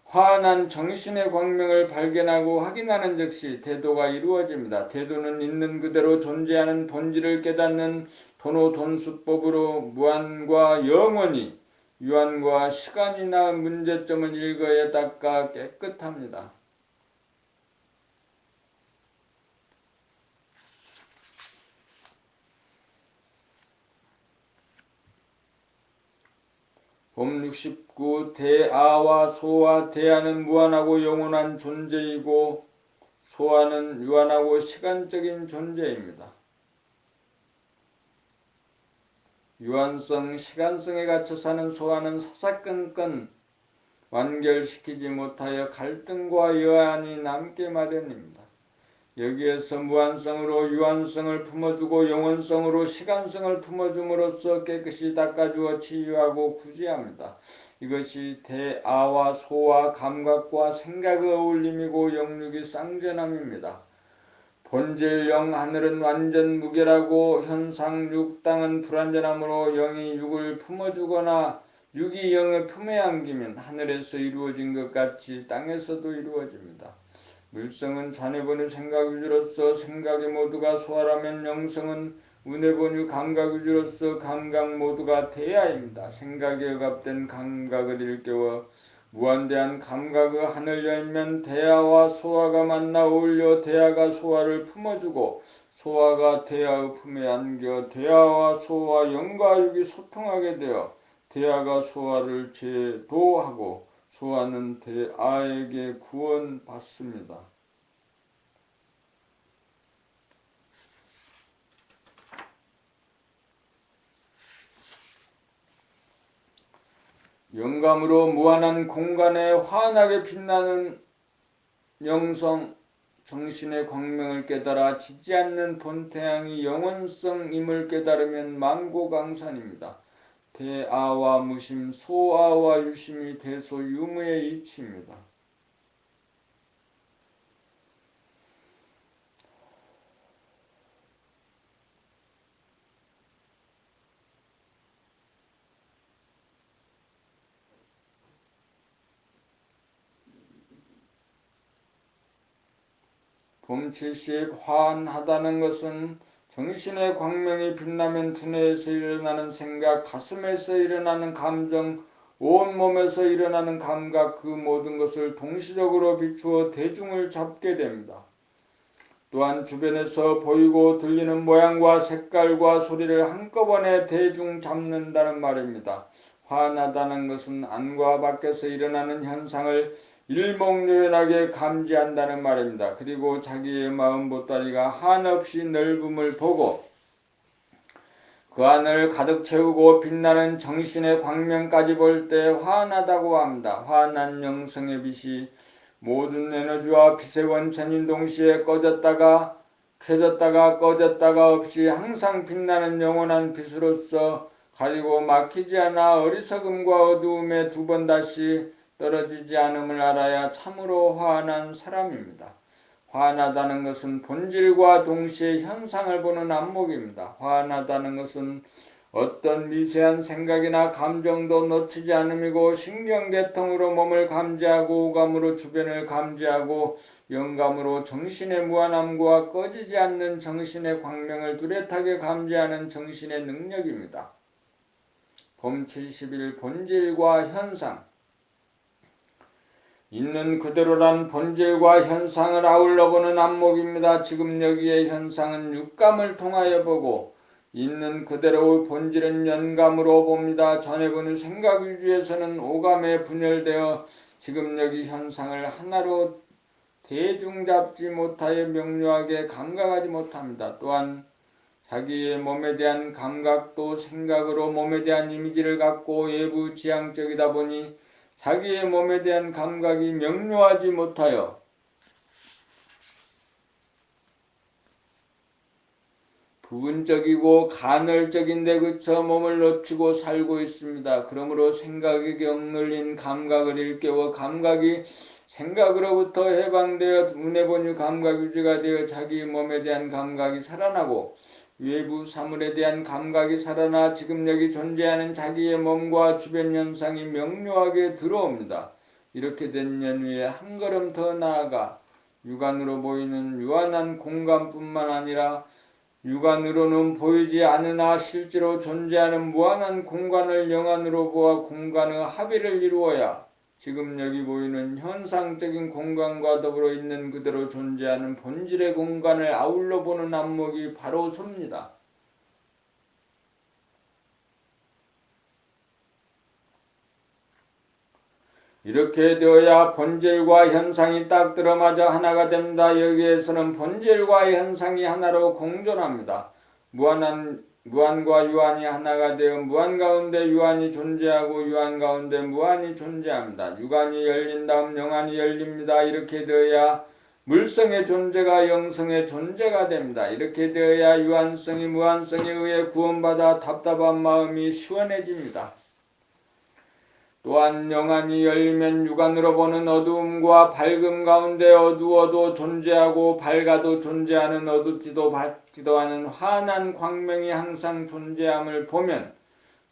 환한 정신의 광명을 발견하고 확인하는 즉시 대도가 이루어집니다. 대도는 있는 그대로 존재하는 본질을 깨닫는 도노돈수법으로 무한과 영원히 유한과 시간이나 문제점은 일거에 닦아 깨끗합니다. 봄 69. 대아와 소아. 대아는 무한하고 영원한 존재이고 소아는 유한하고 시간적인 존재입니다. 유한성, 시간성에 갇혀 사는 소아는 사사건건 완결시키지 못하여 갈등과 여한이 남게 마련입니다. 여기에서 무한성으로 유한성을 품어주고 영원성으로 시간성을 품어줌으로써 깨끗이 닦아주어 치유하고 구제합니다. 이것이 대아와 소와 감각과 생각의 어울림이고 영육이 쌍전함입니다. 본질 영 하늘은 완전 무결하고 현상 육 땅은 불완전하므로 영이 육을 품어주거나 육이 영의 품에 안기면 하늘에서 이루어진 것 같이 땅에서도 이루어집니다. 물성은 자네본의 생각 위주로서 생각의 모두가 소화라면 영성은 운해본의 감각 위주로서 감각 모두가 대야입니다. 생각에 억압된 감각을 일깨워 무한대한 감각의 하늘 열면 대야와 소화가 만나 어울려 대야가 소화를 품어주고 소화가 대야의 품에 안겨 대야와 소와 영과 육이 소통하게 되어 대야가 소화를 제도하고 소아는 대아에게 구원받습니다. 영감으로 무한한 공간에 환하게 빛나는 영성 정신의 광명을 깨달아 지지 않는 본태양이 영원성임을 깨달으면 만고강산입니다. 대아와 무심, 소아와 유심이 대소유무의 이치입니다. 봄 70 환하다는 것은 정신의 광명이 빛나면 두뇌에서 일어나는 생각, 가슴에서 일어나는 감정, 온몸에서 일어나는 감각 그 모든 것을 동시적으로 비추어 대중을 잡게 됩니다. 또한 주변에서 보이고 들리는 모양과 색깔과 소리를 한꺼번에 대중 잡는다는 말입니다. 환하다는 것은 안과 밖에서 일어나는 현상을 일목요연하게 감지한다는 말입니다. 그리고 자기의 마음 보따리가 한없이 넓음을 보고 그 안을 가득 채우고 빛나는 정신의 광명까지 볼 때 환하다고 합니다. 환한 영성의 빛이 모든 에너지와 빛의 원천인 동시에 꺼졌다가 켜졌다가 꺼졌다가 없이 항상 빛나는 영원한 빛으로서 가리고 막히지 않아 어리석음과 어두움에 두 번 다시 떨어지지 않음을 알아야 참으로 환한 사람입니다. 환하다는 것은 본질과 동시에 현상을 보는 안목입니다. 환하다는 것은 어떤 미세한 생각이나 감정도 놓치지 않음이고 신경계통으로 몸을 감지하고 오감으로 주변을 감지하고 영감으로 정신의 무한함과 꺼지지 않는 정신의 광명을 뚜렷하게 감지하는 정신의 능력입니다. 봄 70일 본질과 현상 있는 그대로란 본질과 현상을 아울러 보는 안목입니다. 지금 여기의 현상은 육감을 통하여 보고 있는 그대로의 본질은 연감으로 봅니다. 전에 보는 생각 위주에서는 오감에 분열되어 지금 여기 현상을 하나로 대중 잡지 못하여 명료하게 감각하지 못합니다. 또한 자기의 몸에 대한 감각도 생각으로 몸에 대한 이미지를 갖고 외부 지향적이다 보니 자기의 몸에 대한 감각이 명료하지 못하여 부분적이고 간헐적인 데 그쳐 몸을 놓치고 살고 있습니다. 그러므로 생각에 억눌린 감각을 일깨워 감각이 생각으로부터 해방되어 눈에 보니 감각 유지가 되어 자기 몸에 대한 감각이 살아나고 외부 사물에 대한 감각이 살아나 지금 여기 존재하는 자기의 몸과 주변 현상이 명료하게 들어옵니다. 이렇게 된 연후에 한 걸음 더 나아가 육안으로 보이는 유한한 공간뿐만 아니라 육안으로는 보이지 않으나 실제로 존재하는 무한한 공간을 영안으로 보아 공간의 합의를 이루어야 지금 여기 보이는 현상적인 공간과 더불어 있는 그대로 존재하는 본질의 공간을 아울러 보는 안목이 바로 섭니다. 이렇게 되어야 본질과 현상이 딱 들어맞아 하나가 됩니다. 여기에서는 본질과 현상이 하나로 공존합니다. 무한과 유한이 하나가 되어 무한 가운데 유한이 존재하고 유한 가운데 무한이 존재합니다. 유한이 열린 다음 영한이 열립니다. 이렇게 되어야 물성의 존재가 영성의 존재가 됩니다. 이렇게 되어야 유한성이 무한성에 의해 구원받아 답답한 마음이 시원해집니다. 또한 영안이 열리면 육안으로 보는 어두움과 밝음 가운데 어두워도 존재하고 밝아도 존재하는 어둡지도 밝지도 않은 환한 광명이 항상 존재함을 보면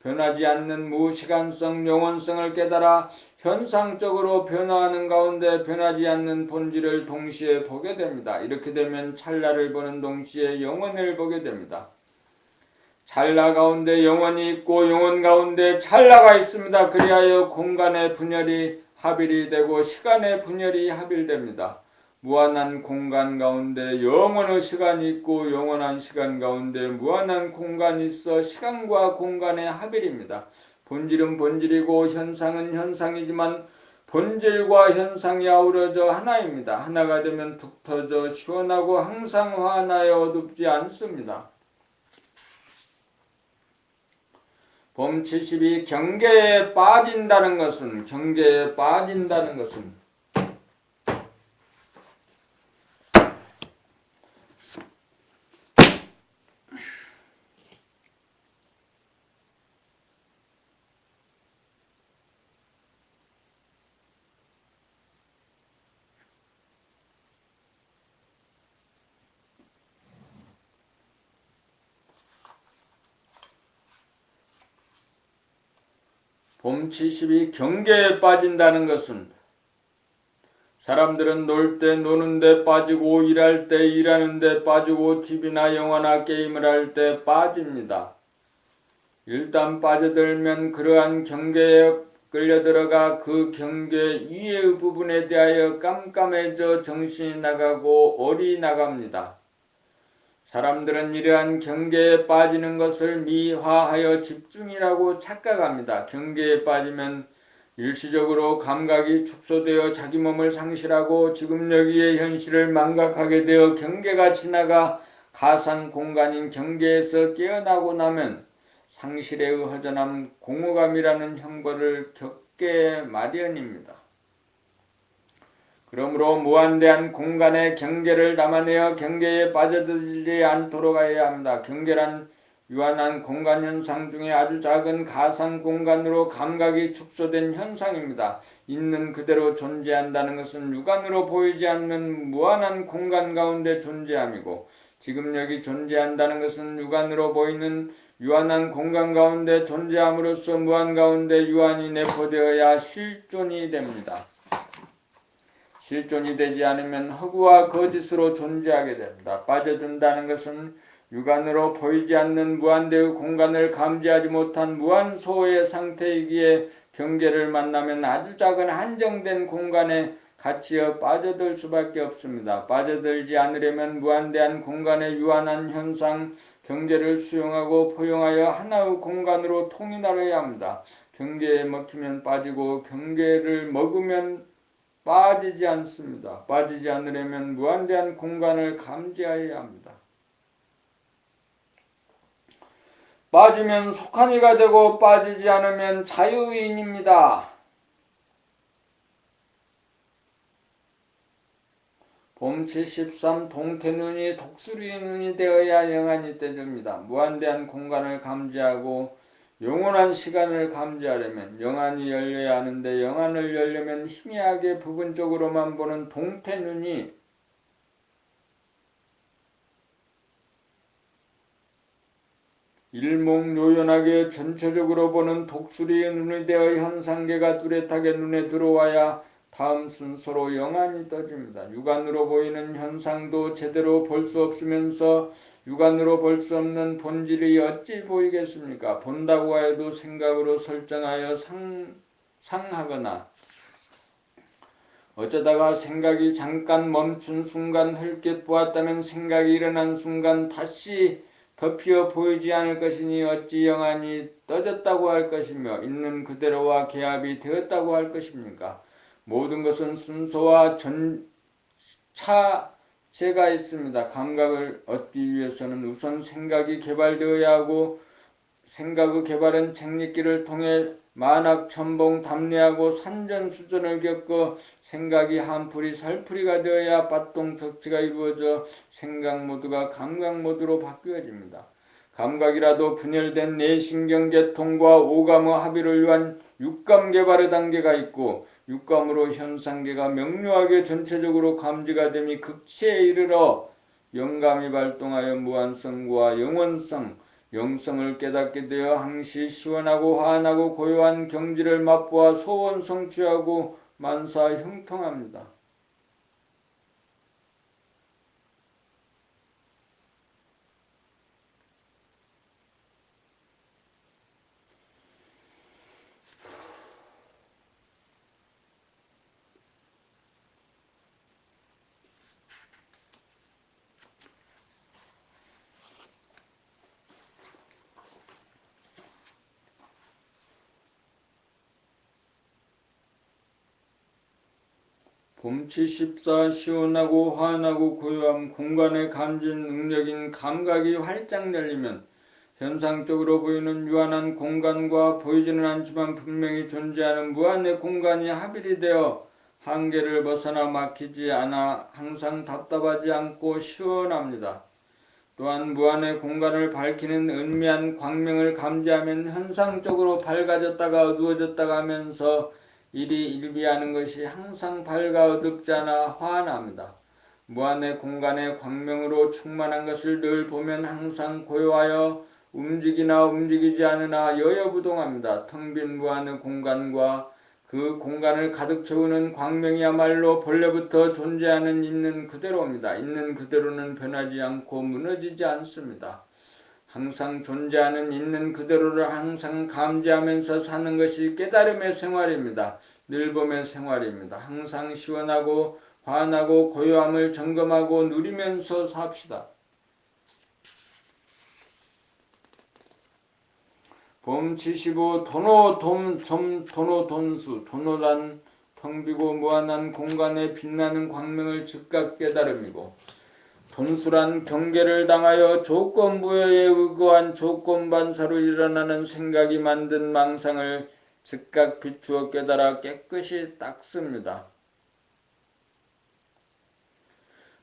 변하지 않는 무시간성 영원성을 깨달아 현상적으로 변화하는 가운데 변하지 않는 본질을 동시에 보게 됩니다. 이렇게 되면 찰나를 보는 동시에 영원을 보게 됩니다. 찰나 가운데 영원이 있고 영원 가운데 찰나가 있습니다. 그리하여 공간의 분열이 합일이 되고 시간의 분열이 합일됩니다. 무한한 공간 가운데 영원의 시간이 있고 영원한 시간 가운데 무한한 공간이 있어 시간과 공간의 합일입니다. 본질은 본질이고 현상은 현상이지만 본질과 현상이 아우러져 하나입니다. 하나가 되면 툭 터져 시원하고 항상 환하여 어둡지 않습니다. 봄 72 경계에 빠진다는 것은 봄 72 경계에 빠진다는 것은 사람들은 놀 때 노는 데 빠지고 일할 때 일하는 데 빠지고 TV나 영화나 게임을 할 때 빠집니다. 일단 빠져들면 그러한 경계에 끌려들어가 그 경계 이외의 부분에 대하여 깜깜해져 정신이 나가고 얼이 나갑니다. 사람들은 이러한 경계에 빠지는 것을 미화하여 집중이라고 착각합니다. 경계에 빠지면 일시적으로 감각이 축소되어 자기 몸을 상실하고 지금 여기의 현실을 망각하게 되어 경계가 지나가 가상 공간인 경계에서 깨어나고 나면 상실의 허전함, 공허감이라는 형벌을 겪게 마련입니다. 그러므로 무한대한 공간의 경계를 담아내어 경계에 빠져들지 않도록 해야 합니다. 경계란 유한한 공간 현상 중에 아주 작은 가상 공간으로 감각이 축소된 현상입니다. 있는 그대로 존재한다는 것은 육안으로 보이지 않는 무한한 공간 가운데 존재함이고, 지금 여기 존재한다는 것은 육안으로 보이는 유한한 공간 가운데 존재함으로써 무한 가운데 유한이 내포되어야 실존이 됩니다. 실존이 되지 않으면 허구와 거짓으로 존재하게 됩니다. 빠져든다는 것은 육안으로 보이지 않는 무한대의 공간을 감지하지 못한 무한소의 상태이기에 경계를 만나면 아주 작은 한정된 공간에 갇히어 빠져들 수밖에 없습니다. 빠져들지 않으려면 무한대한 공간의 유한한 현상, 경계를 수용하고 포용하여 하나의 공간으로 통일하여야 합니다. 경계에 먹히면 빠지고 경계를 먹으면 빠지지 않습니다. 빠지지 않으려면 무한대한 공간을 감지하여야 합니다. 빠지면 속한 이가 되고 빠지지 않으면 자유인입니다. 봄 73 동태눈이 독수리눈이 되어야 영안이 떼집니다. 무한대한 공간을 감지하고 영원한 시간을 감지하려면 영안이 열려야 하는데, 영안을 열려면 희미하게 부분적으로만 보는 동태눈이 일목요연하게 전체적으로 보는 독수리의 눈이 되어 현상계가 뚜렷하게 눈에 들어와야 다음 순서로 영안이 떠집니다. 육안으로 보이는 현상도 제대로 볼 수 없으면서 육안으로 볼 수 없는 본질이 어찌 보이겠습니까? 본다고 해도 생각으로 설정하여 상하거나 어쩌다가 생각이 잠깐 멈춘 순간 흘낏 보았다면 생각이 일어난 순간 다시 덮여 보이지 않을 것이니 어찌 영안이 떠졌다고 할 것이며 있는 그대로와 개합이 되었다고 할 것입니까? 모든 것은 순서와 차제가 있습니다. 감각을 얻기 위해서는 우선 생각이 개발되어야 하고, 생각의 개발은 책리길을 통해 만학천봉 담례하고 산전수전을 겪어 생각이 한풀이 살풀이가 되어야 바똥척지가 이루어져 생각 모드가 감각 모드로 바뀌어집니다. 감각이라도 분열된 뇌신경계통과 오감의 합의를 위한 육감 개발의 단계가 있고, 육감으로 현상계가 명료하게 전체적으로 감지가 됨이 극치에 이르러 영감이 발동하여 무한성과 영원성, 영성을 깨닫게 되어 항시 시원하고 환하고 고요한 경지를 맛보아 소원 성취하고 만사 형통합니다. 봄치 14 시원하고 환하고 고요함 공간의 감지 능력인 감각이 활짝 열리면 현상적으로 보이는 유한한 공간과 보이지는 않지만 분명히 존재하는 무한의 공간이 합일이 되어 한계를 벗어나 막히지 않아 항상 답답하지 않고 시원합니다. 또한 무한의 공간을 밝히는 은미한 광명을 감지하면 현상적으로 밝아졌다가 어두워졌다가 하면서 일희일비하는 것이 항상 밝아 어둡지 않아 환합니다. 무한의 공간의 광명으로 충만한 것을 늘 보면 항상 고요하여 움직이나 움직이지 않으나 여여부동합니다. 텅 빈 무한의 공간과 그 공간을 가득 채우는 광명이야말로 본래부터 존재하는 있는 그대로입니다. 있는 그대로는 변하지 않고 무너지지 않습니다. 항상 존재하는 있는 그대로를 항상 감지하면서 사는 것이 깨달음의 생활입니다. 늘봄의 생활입니다. 항상 시원하고 환하고 고요함을 점검하고 누리면서 삽시다. 봄 75 도노 돈수 도노란 텅비고 무한한 공간에 빛나는 광명을 즉각 깨달음이고 돈수란 경계를 당하여 조건부여에 의거한 조건반사로 일어나는 생각이 만든 망상을 즉각 비추어 깨달아 깨끗이 닦습니다.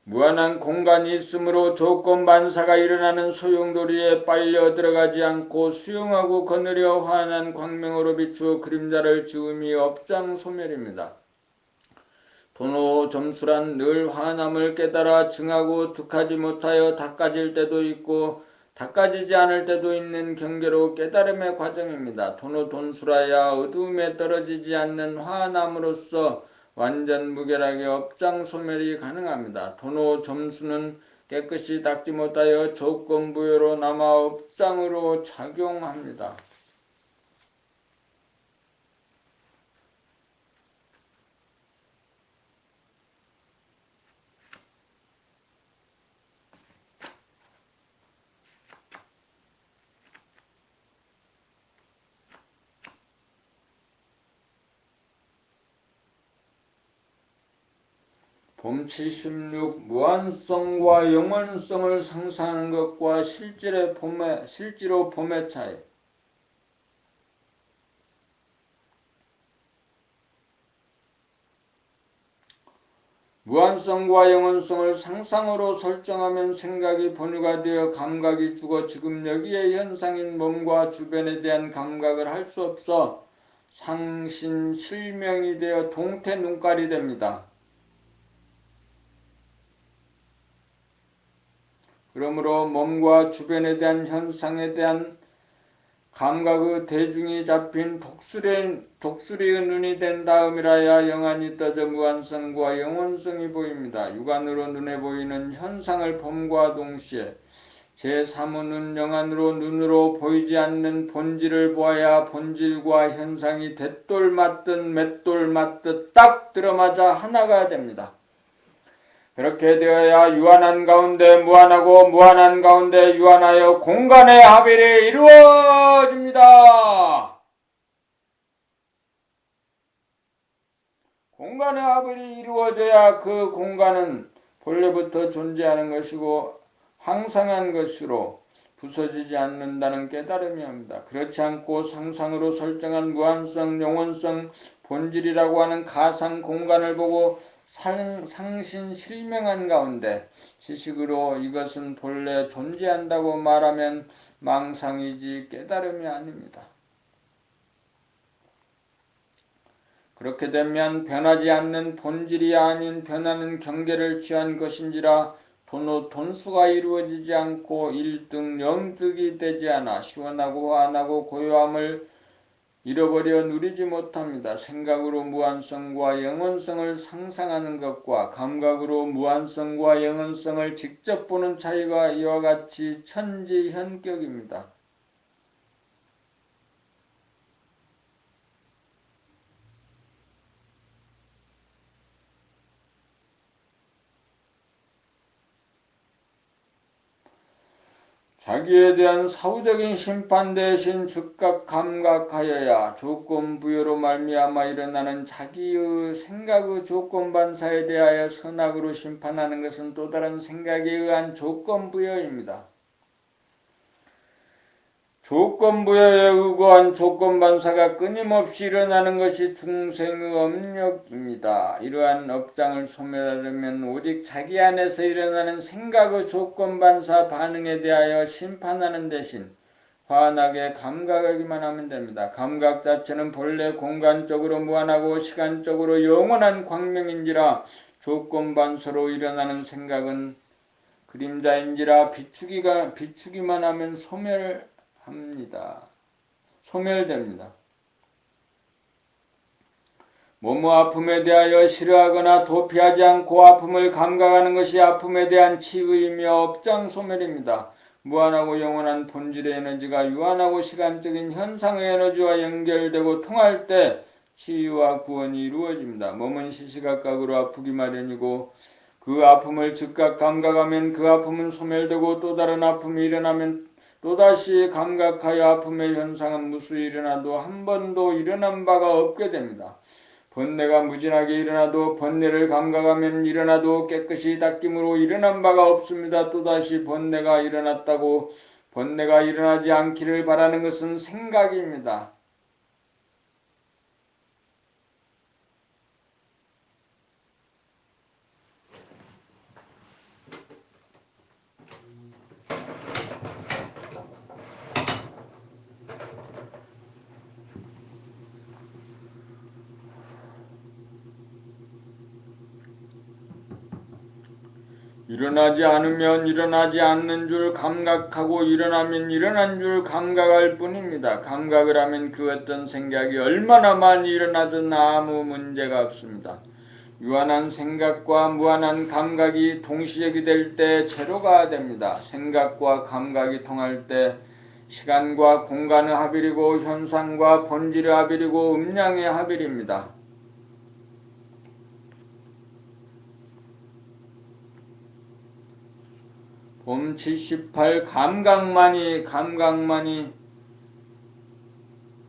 무한한 공간이 있으므로 조건반사가 일어나는 소용돌이에 빨려 들어가지 않고 수용하고 거느려 환한 광명으로 비추어 그림자를 지음이 업장소멸입니다. 도노 점수란 늘 환함을 깨달아 증하고 득하지 못하여 닦아질 때도 있고 닦아지지 않을 때도 있는 경계로 깨달음의 과정입니다. 도노 돈수라야 어두움에 떨어지지 않는 환함으로써 완전 무결하게 업장 소멸이 가능합니다. 도노 점수는 깨끗이 닦지 못하여 조건부여로 남아 업장으로 작용합니다. 봄 76 무한성과 영원성을 상상하는 것과 실제로 봄의 차이. 무한성과 영원성을 상상으로 설정하면 생각이 본유가 되어 감각이 죽어 지금 여기의 현상인 몸과 주변에 대한 감각을 할 수 없어 상신실명이 되어 동태 눈깔이 됩니다. 그러므로 몸과 주변에 대한 현상에 대한 감각의 대중이 잡힌 독수리의 눈이 된 다음이라야 영안이 떠져 무한성과 영원성이 보입니다. 육안으로 눈에 보이는 현상을 봄과 동시에 제3의 영안으로 눈으로 보이지 않는 본질을 보아야 본질과 현상이 대돌 맞듯 맷돌 맞듯 딱 들어맞아 하나가 됩니다. 그렇게 되어야 유한한 가운데 무한하고 무한한 가운데 유한하여 공간의 합일이 이루어집니다. 공간의 합일이 이루어져야 그 공간은 본래부터 존재하는 것이고 항상한 것으로 부서지지 않는다는 깨달음이 합니다. 그렇지 않고 상상으로 설정한 무한성, 영원성, 본질이라고 하는 가상 공간을 보고 상신실명한 가운데 지식으로 이것은 본래 존재한다고 말하면 망상이지 깨달음이 아닙니다. 그렇게 되면 변하지 않는 본질이 아닌 변하는 경계를 취한 것인지라 돈수가 이루어지지 않고 1등 0득이 되지 않아 시원하고 환하고 고요함을 잃어버려 누리지 못합니다. 생각으로 무한성과 영원성을 상상하는 것과 감각으로 무한성과 영원성을 직접 보는 차이가 이와 같이 천지현격입니다. 자기에 대한 사후적인 심판 대신 즉각 감각하여야 조건 부여로 말미암아 일어나는 자기의 생각의 조건 반사에 대하여 선악으로 심판하는 것은 또 다른 생각에 의한 조건 부여입니다. 조건 부여에 의거한 조건 반사가 끊임없이 일어나는 것이 중생의 업력입니다. 이러한 업장을 소멸하려면 오직 자기 안에서 일어나는 생각의 조건 반사 반응에 대하여 심판하는 대신 환하게 감각하기만 하면 됩니다. 감각 자체는 본래 공간적으로 무한하고 시간적으로 영원한 광명인지라 조건 반사로 일어나는 생각은 그림자인지라 비추기만 하면 소멸됩니다. 몸의 아픔에 대하여 싫어하거나 도피하지 않고 아픔을 감각하는 것이 아픔에 대한 치의이며 업장 소멸입니다. 무한하고 영원한 본질의 에너지가 유한하고 시간적인 현상의 에너지와 연결되고 통할 때 치유와 구원이 이루어집니다. 몸은 시시각각으로 아프기 마련이고 그 아픔을 즉각 감각하면 그 아픔은 소멸되고 또 다른 아픔이 일어나면 또다시 감각하여 아픔의 현상은 무수히 일어나도 한 번도 일어난 바가 없게 됩니다. 번뇌가 무진하게 일어나도 번뇌를 감각하면 일어나도 깨끗이 닦임으로 일어난 바가 없습니다. 또다시 번뇌가 일어났다고 번뇌가 일어나지 않기를 바라는 것은 생각입니다. 일어나지 않으면 일어나지 않는 줄 감각하고 일어나면 일어난 줄 감각할 뿐입니다. 감각을 하면 그 어떤 생각이 얼마나 많이 일어나든 아무 문제가 없습니다. 유한한 생각과 무한한 감각이 동시에 될 때 제로가 됩니다. 생각과 감각이 통할 때 시간과 공간의 합일이고 현상과 본질의 합일이고 음량의 합일입니다. 봄 78 감각만이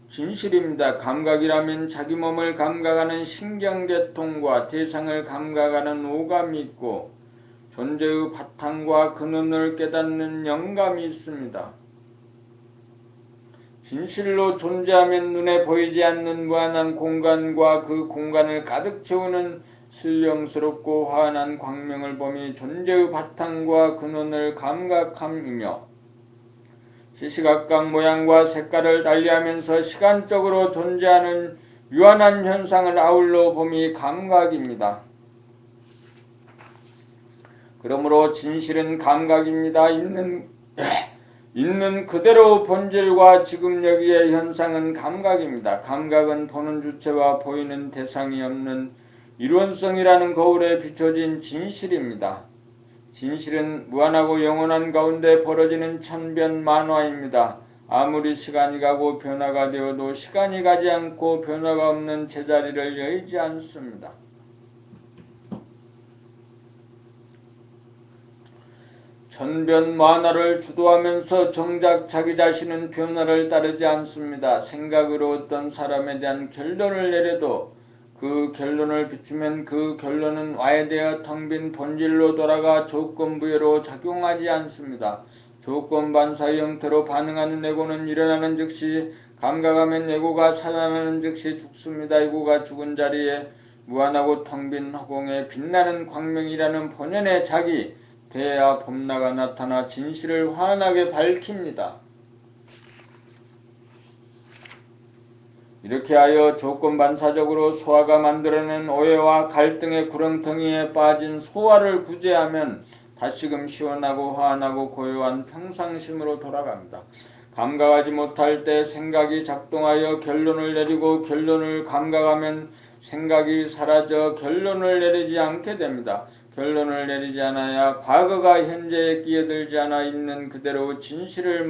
진실입니다. 감각이라면 자기 몸을 감각하는 신경계통과 대상을 감각하는 오감이 있고 존재의 바탕과 근원을 깨닫는 영감이 있습니다. 진실로 존재하면 눈에 보이지 않는 무한한 공간과 그 공간을 가득 채우는 신령스럽고 환한 광명을 보미 존재의 바탕과 근원을 감각함이며 시시각각 모양과 색깔을 달리하면서 시간적으로 존재하는 유한한 현상을 아울러 봄이 감각입니다. 그러므로 진실은 감각입니다. 있는 그대로 본질과 지금 여기의 현상은 감각입니다. 감각은 보는 주체와 보이는 대상이 없는 이론성이라는 거울에 비춰진 진실입니다. 진실은 무한하고 영원한 가운데 벌어지는 천변만화입니다. 아무리 시간이 가고 변화가 되어도 시간이 가지 않고 변화가 없는 제자리를 여의지 않습니다. 천변만화를 주도하면서 정작 자기 자신은 변화를 따르지 않습니다. 생각으로 어떤 사람에 대한 결론을 내려도 그 결론을 비추면 그 결론은 와해되어 텅 빈 본질로 돌아가 조건부여로 작용하지 않습니다. 조건반사의 형태로 반응하는 에고는 일어나는 즉시 감각하면 에고가 살아나는 즉시 죽습니다. 에고가 죽은 자리에 무한하고 텅 빈 허공에 빛나는 광명이라는 본연의 자기 대야 봄나가 나타나 진실을 환하게 밝힙니다. 이렇게 하여 조건반사적으로 소화가 만들어낸 오해와 갈등의 구렁텅이에 빠진 소화를 구제하면 다시금 시원하고 환하고 고요한 평상심으로 돌아갑니다. 감각하지 못할 때 생각이 작동하여 결론을 내리고 결론을 감각하면 생각이 사라져 결론을 내리지 않게 됩니다. 결론을 내리지 않아야 과거가 현재에 끼어들지 않아 있는 그대로 진실을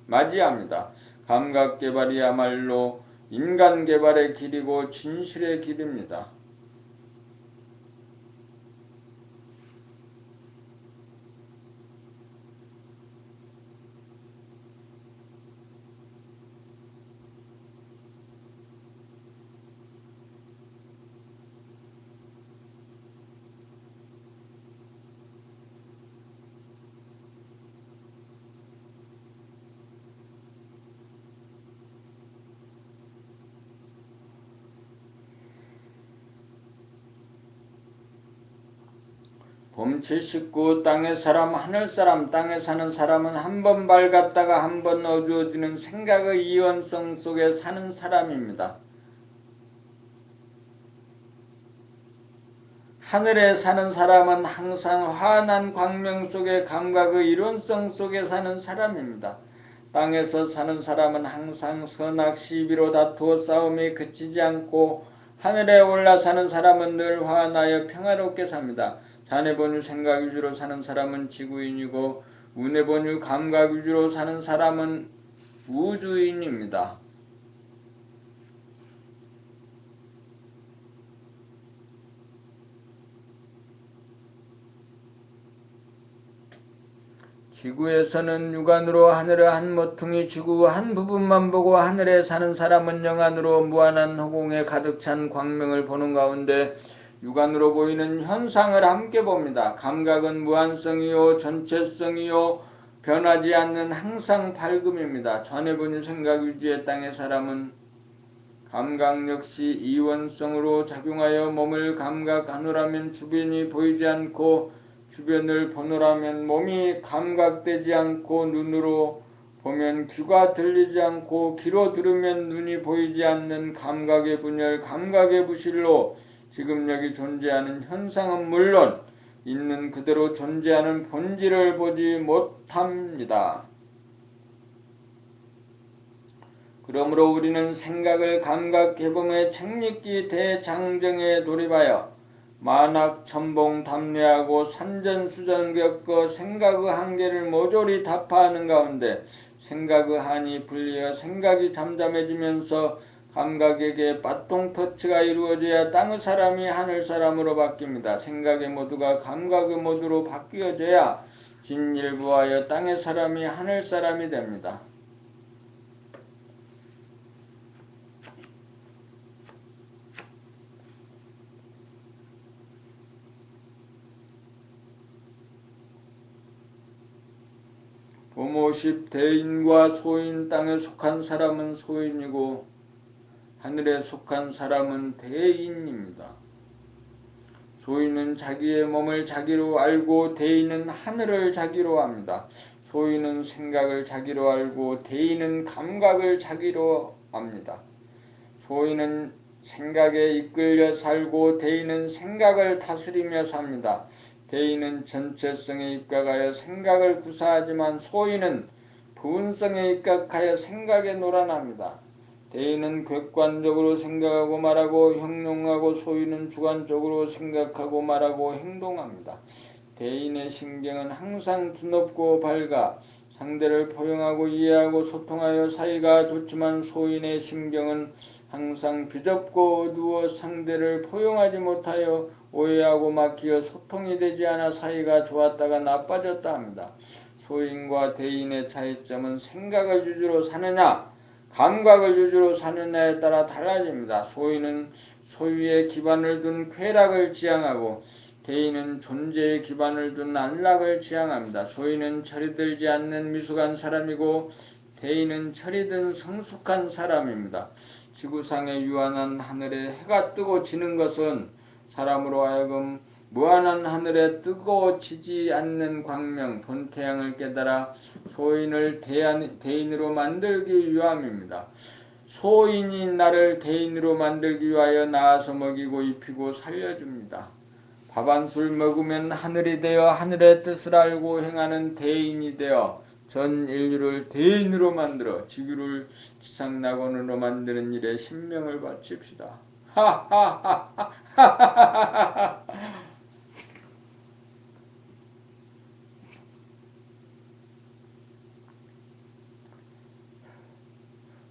맞이합니다. 감각 개발이야말로 인간 개발의 길이고 진실의 길입니다. 봄 79 땅의 사람 하늘 사람 땅에 사는 사람은 한 번 밝았다가 한 번 어두워지는 생각의 이원성 속에 사는 사람입니다. 하늘에 사는 사람은 항상 환한 광명 속의 감각의 이론성 속에 사는 사람입니다. 땅에서 사는 사람은 항상 선악 시비로 다투어 싸움이 그치지 않고 하늘에 올라 사는 사람은 늘 환하여 평화롭게 삽니다. 자네본유 생각 위주로 사는 사람은 지구인이고 운해본유 감각 위주로 사는 사람은 우주인입니다. 지구에서는 육안으로 하늘의 한 모퉁이 지구 한 부분만 보고 하늘에 사는 사람은 영안으로 무한한 허공에 가득 찬 광명을 보는 가운데 육안으로 보이는 현상을 함께 봅니다. 감각은 무한성이요 전체성이요 변하지 않는 항상 밝음입니다. 전해본유 생각 위주의 땅의 사람은 감각 역시 이원성으로 작용하여 몸을 감각하노라면 주변이 보이지 않고 주변을 보노라면 몸이 감각되지 않고 눈으로 보면 귀가 들리지 않고 귀로 들으면 눈이 보이지 않는 감각의 분열, 감각의 부실로 지금 여기 존재하는 현상은 물론 있는 그대로 존재하는 본질을 보지 못합니다. 그러므로 우리는 생각을 감각해봄의 책읽기 대장정에 돌입하여 만학 천봉 담례하고 산전수전 겪어 생각의 한계를 모조리 타파하는 가운데 생각의 한이 풀려 생각이 잠잠해지면서 감각에게 빠똥터치가 이루어져야 땅의 사람이 하늘 사람으로 바뀝니다. 생각의 모두가 감각의 모두로 바뀌어져야 진일부하여 땅의 사람이 하늘 사람이 됩니다. 봄 50 대인과 소인 땅에 속한 사람은 소인이고 하늘에 속한 사람은 대인입니다. 소인은 자기의 몸을 자기로 알고 대인은 하늘을 자기로 합니다. 소인은 생각을 자기로 알고 대인은 감각을 자기로 합니다. 소인은 생각에 이끌려 살고 대인은 생각을 다스리며 삽니다. 대인은 전체성에 입각하여 생각을 구사하지만 소인은 부분성에 입각하여 생각에 놀아납니다. 대인은 객관적으로 생각하고 말하고 형용하고 소인은 주관적으로 생각하고 말하고 행동합니다. 대인의 신경은 항상 드높고 밝아 상대를 포용하고 이해하고 소통하여 사이가 좋지만 소인의 신경은 항상 비좁고 어두워 상대를 포용하지 못하여 오해하고 막히어 소통이 되지 않아 사이가 좋았다가 나빠졌다 합니다. 소인과 대인의 차이점은 생각을 주주로 사느냐 감각을 주주로 사느냐에 따라 달라집니다. 소인은 소유의 기반을 둔 쾌락을 지향하고 대인은 존재의 기반을 둔 안락을 지향합니다. 소인은 철이 들지 않는 미숙한 사람이고 대인은 철이 든 성숙한 사람입니다. 지구상의 유한한 하늘에 해가 뜨고 지는 것은 사람으로 하여금 무한한 하늘에 뜨고 지지 않는 광명 본태양을 깨달아 소인을 대인으로 만들기 위함입니다. 소인이 나를 대인으로 만들기 위하여 낳아서 먹이고 입히고 살려줍니다. 밥 한 술 먹으면 하늘이 되어 하늘의 뜻을 알고 행하는 대인이 되어 전 인류를 대인으로 만들어 지구를 지상낙원으로 만드는 일에 신명을 바칩시다. 하하하하하하하하.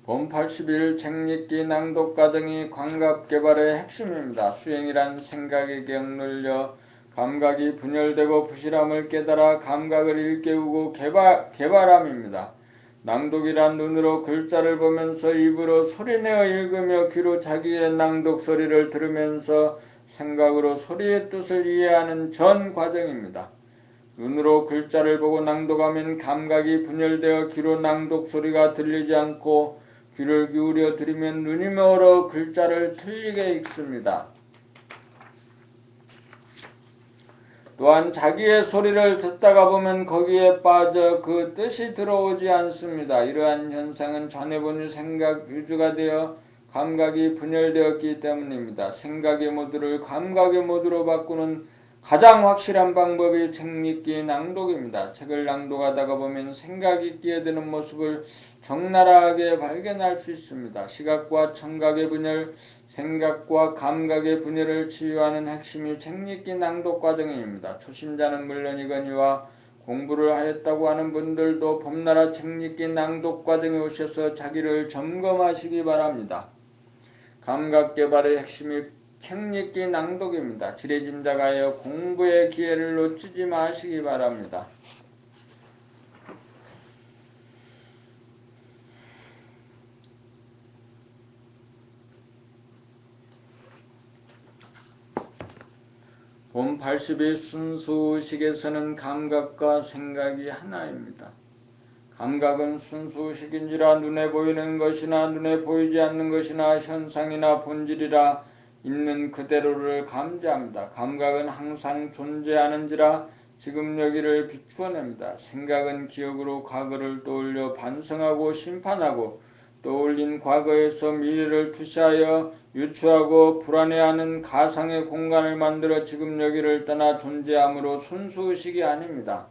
봄 80일 책읽기 낭독가 등이 감각개발의 핵심입니다. 수행이란 생각에게 억눌려 감각이 분열되고 부실함을 깨달아 감각을 일깨우고 개발함입니다. 낭독이란 눈으로 글자를 보면서 입으로 소리내어 읽으며 귀로 자기의 낭독 소리를 들으면서 생각으로 소리의 뜻을 이해하는 전 과정입니다. 눈으로 글자를 보고 낭독하면 감각이 분열되어 귀로 낭독 소리가 들리지 않고 귀를 기울여 들으면 눈이 멀어 글자를 틀리게 읽습니다. 또한 자기의 소리를 듣다가 보면 거기에 빠져 그 뜻이 들어오지 않습니다. 이러한 현상은 전에 본 생각 유주가 되어 감각이 분열되었기 때문입니다. 생각의 모드를 감각의 모드로 바꾸는 가장 확실한 방법이 책 읽기 낭독입니다. 책을 낭독하다가 보면 생각이 끼어드는 모습을 적나라하게 발견할 수 있습니다. 시각과 청각의 분열, 생각과 감각의 분열을 치유하는 핵심이 책 읽기 낭독 과정입니다. 초심자는 물론이거니와 공부를 하였다고 하는 분들도 봄나라 책 읽기 낭독 과정에 오셔서 자기를 점검하시기 바랍니다. 감각 개발의 핵심이 책 읽기 낭독입니다. 지레짐작하여 공부의 기회를 놓치지 마시기 바랍니다. 본 82 순수의식에서는 감각과 생각이 하나입니다. 감각은 순수의식인지라 눈에 보이는 것이나 눈에 보이지 않는 것이나 현상이나 본질이라 있는 그대로를 감지합니다. 감각은 항상 존재하는지라 지금 여기를 비추어냅니다. 생각은 기억으로 과거를 떠올려 반성하고 심판하고 떠올린 과거에서 미래를 투시하여 유추하고 불안해하는 가상의 공간을 만들어 지금 여기를 떠나 존재함으로 순수의식이 아닙니다.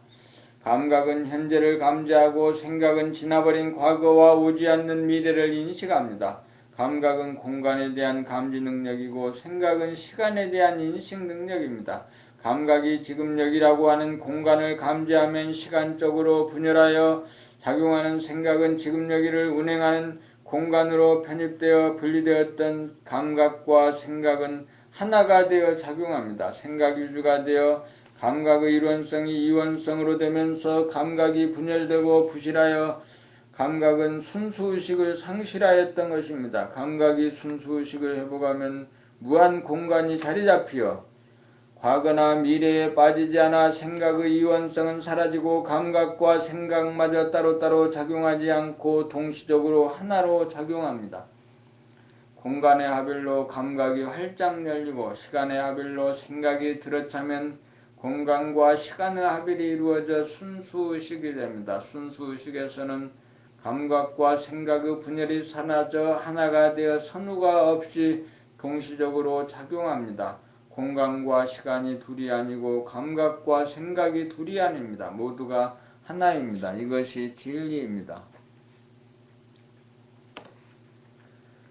감각은 현재를 감지하고 생각은 지나버린 과거와 오지 않는 미래를 인식합니다. 감각은 공간에 대한 감지 능력이고 생각은 시간에 대한 인식 능력입니다. 감각이 지금 여기라고 하는 공간을 감지하면 시간적으로 분열하여 작용하는 생각은 지금 여기를 운행하는 공간으로 편입되어 분리되었던 감각과 생각은 하나가 되어 작용합니다. 생각 유주가 되어 감각의 일원성이 이원성으로 되면서 감각이 분열되고 부실하여 감각은 순수의식을 상실하였던 것입니다. 감각이 순수의식을 회복하면 무한 공간이 자리 잡히어 과거나 미래에 빠지지 않아 생각의 이원성은 사라지고 감각과 생각마저 따로따로 작용하지 않고 동시적으로 하나로 작용합니다. 공간의 하별로 감각이 활짝 열리고 시간의 하별로 생각이 들어차면 공간과 시간의 합일이 이루어져 순수의식이 됩니다. 순수의식에서는 감각과 생각의 분열이 사라져 하나가 되어 선후가 없이 동시적으로 작용합니다. 공간과 시간이 둘이 아니고 감각과 생각이 둘이 아닙니다. 모두가 하나입니다. 이것이 진리입니다.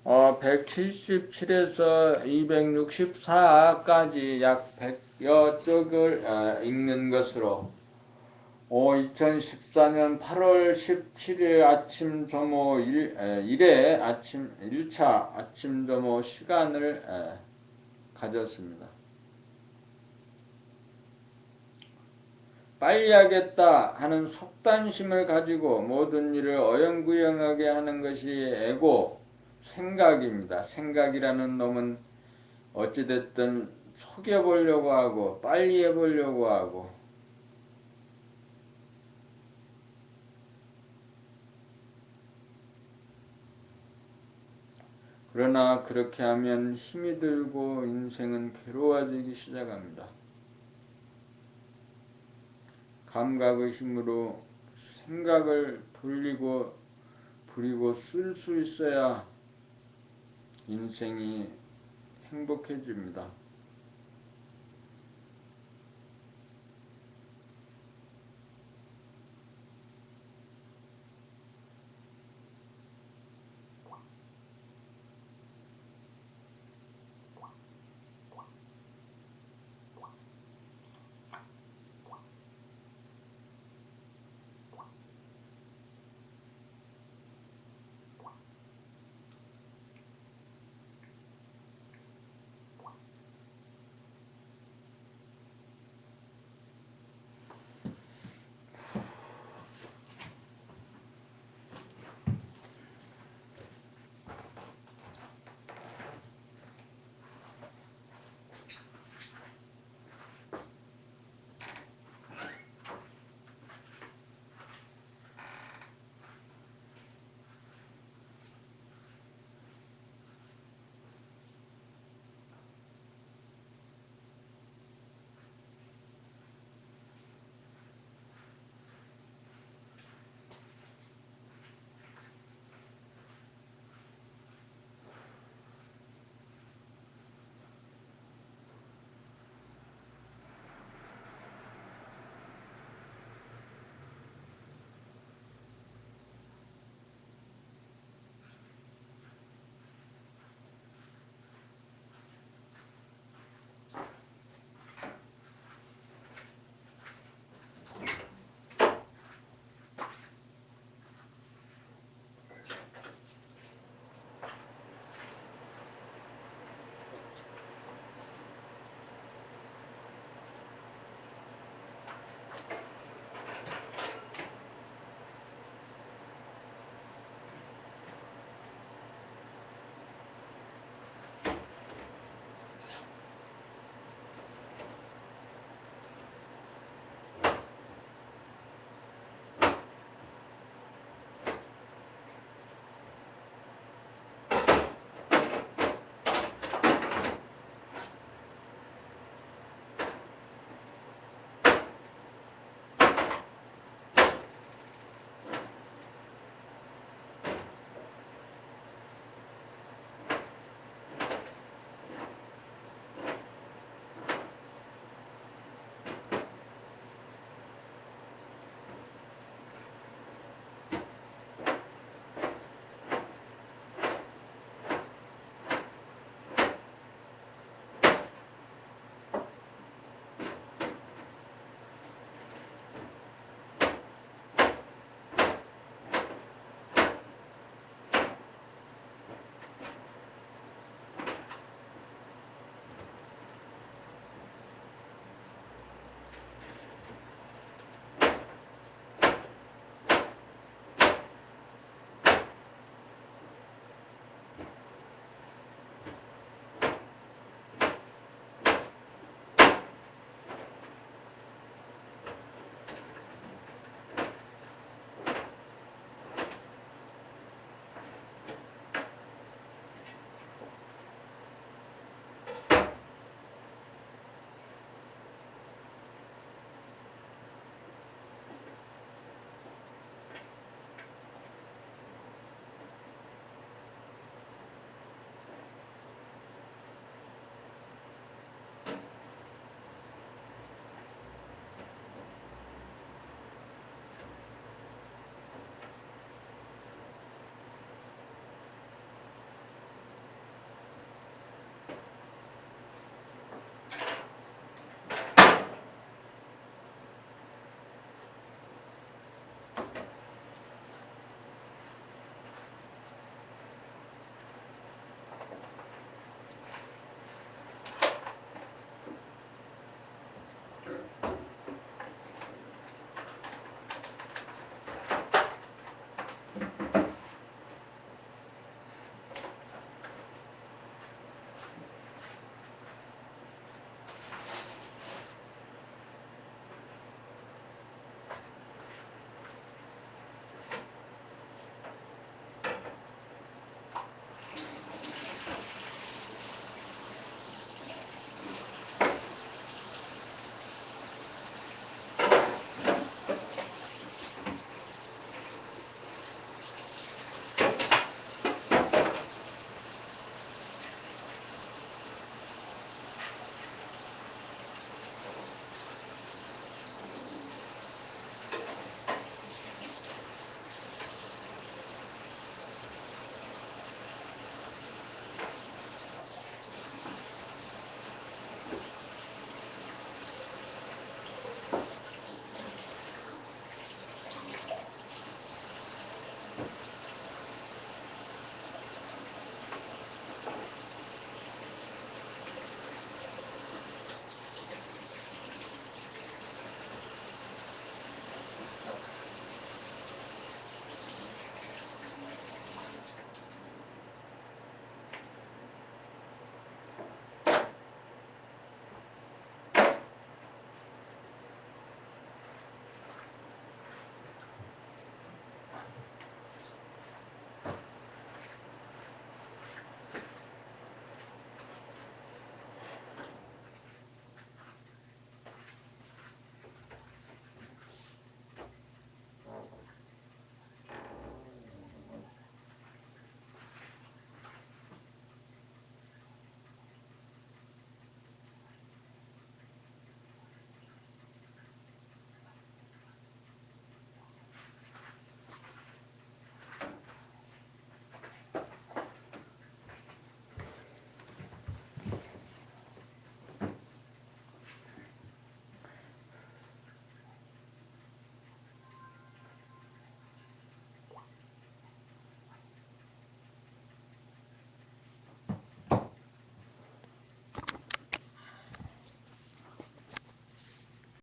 177에서 264까지 약 100여 쪽을 읽는 것으로 2014년 8월 17일 아침 점호 1회 아침 1차 아침 점호 시간을 가졌습니다. 빨리 하겠다 하는 속단심을 가지고 모든 일을 어영부영하게 하는 것이 에고 생각입니다. 생각이라는 놈은 어찌됐든 속여보려고 하고 빨리 해보려고 하고 그러나 그렇게 하면 힘이 들고 인생은 괴로워지기 시작합니다. 감각의 힘으로 생각을 돌리고 부리고 쓸 수 있어야 인생이 행복해집니다.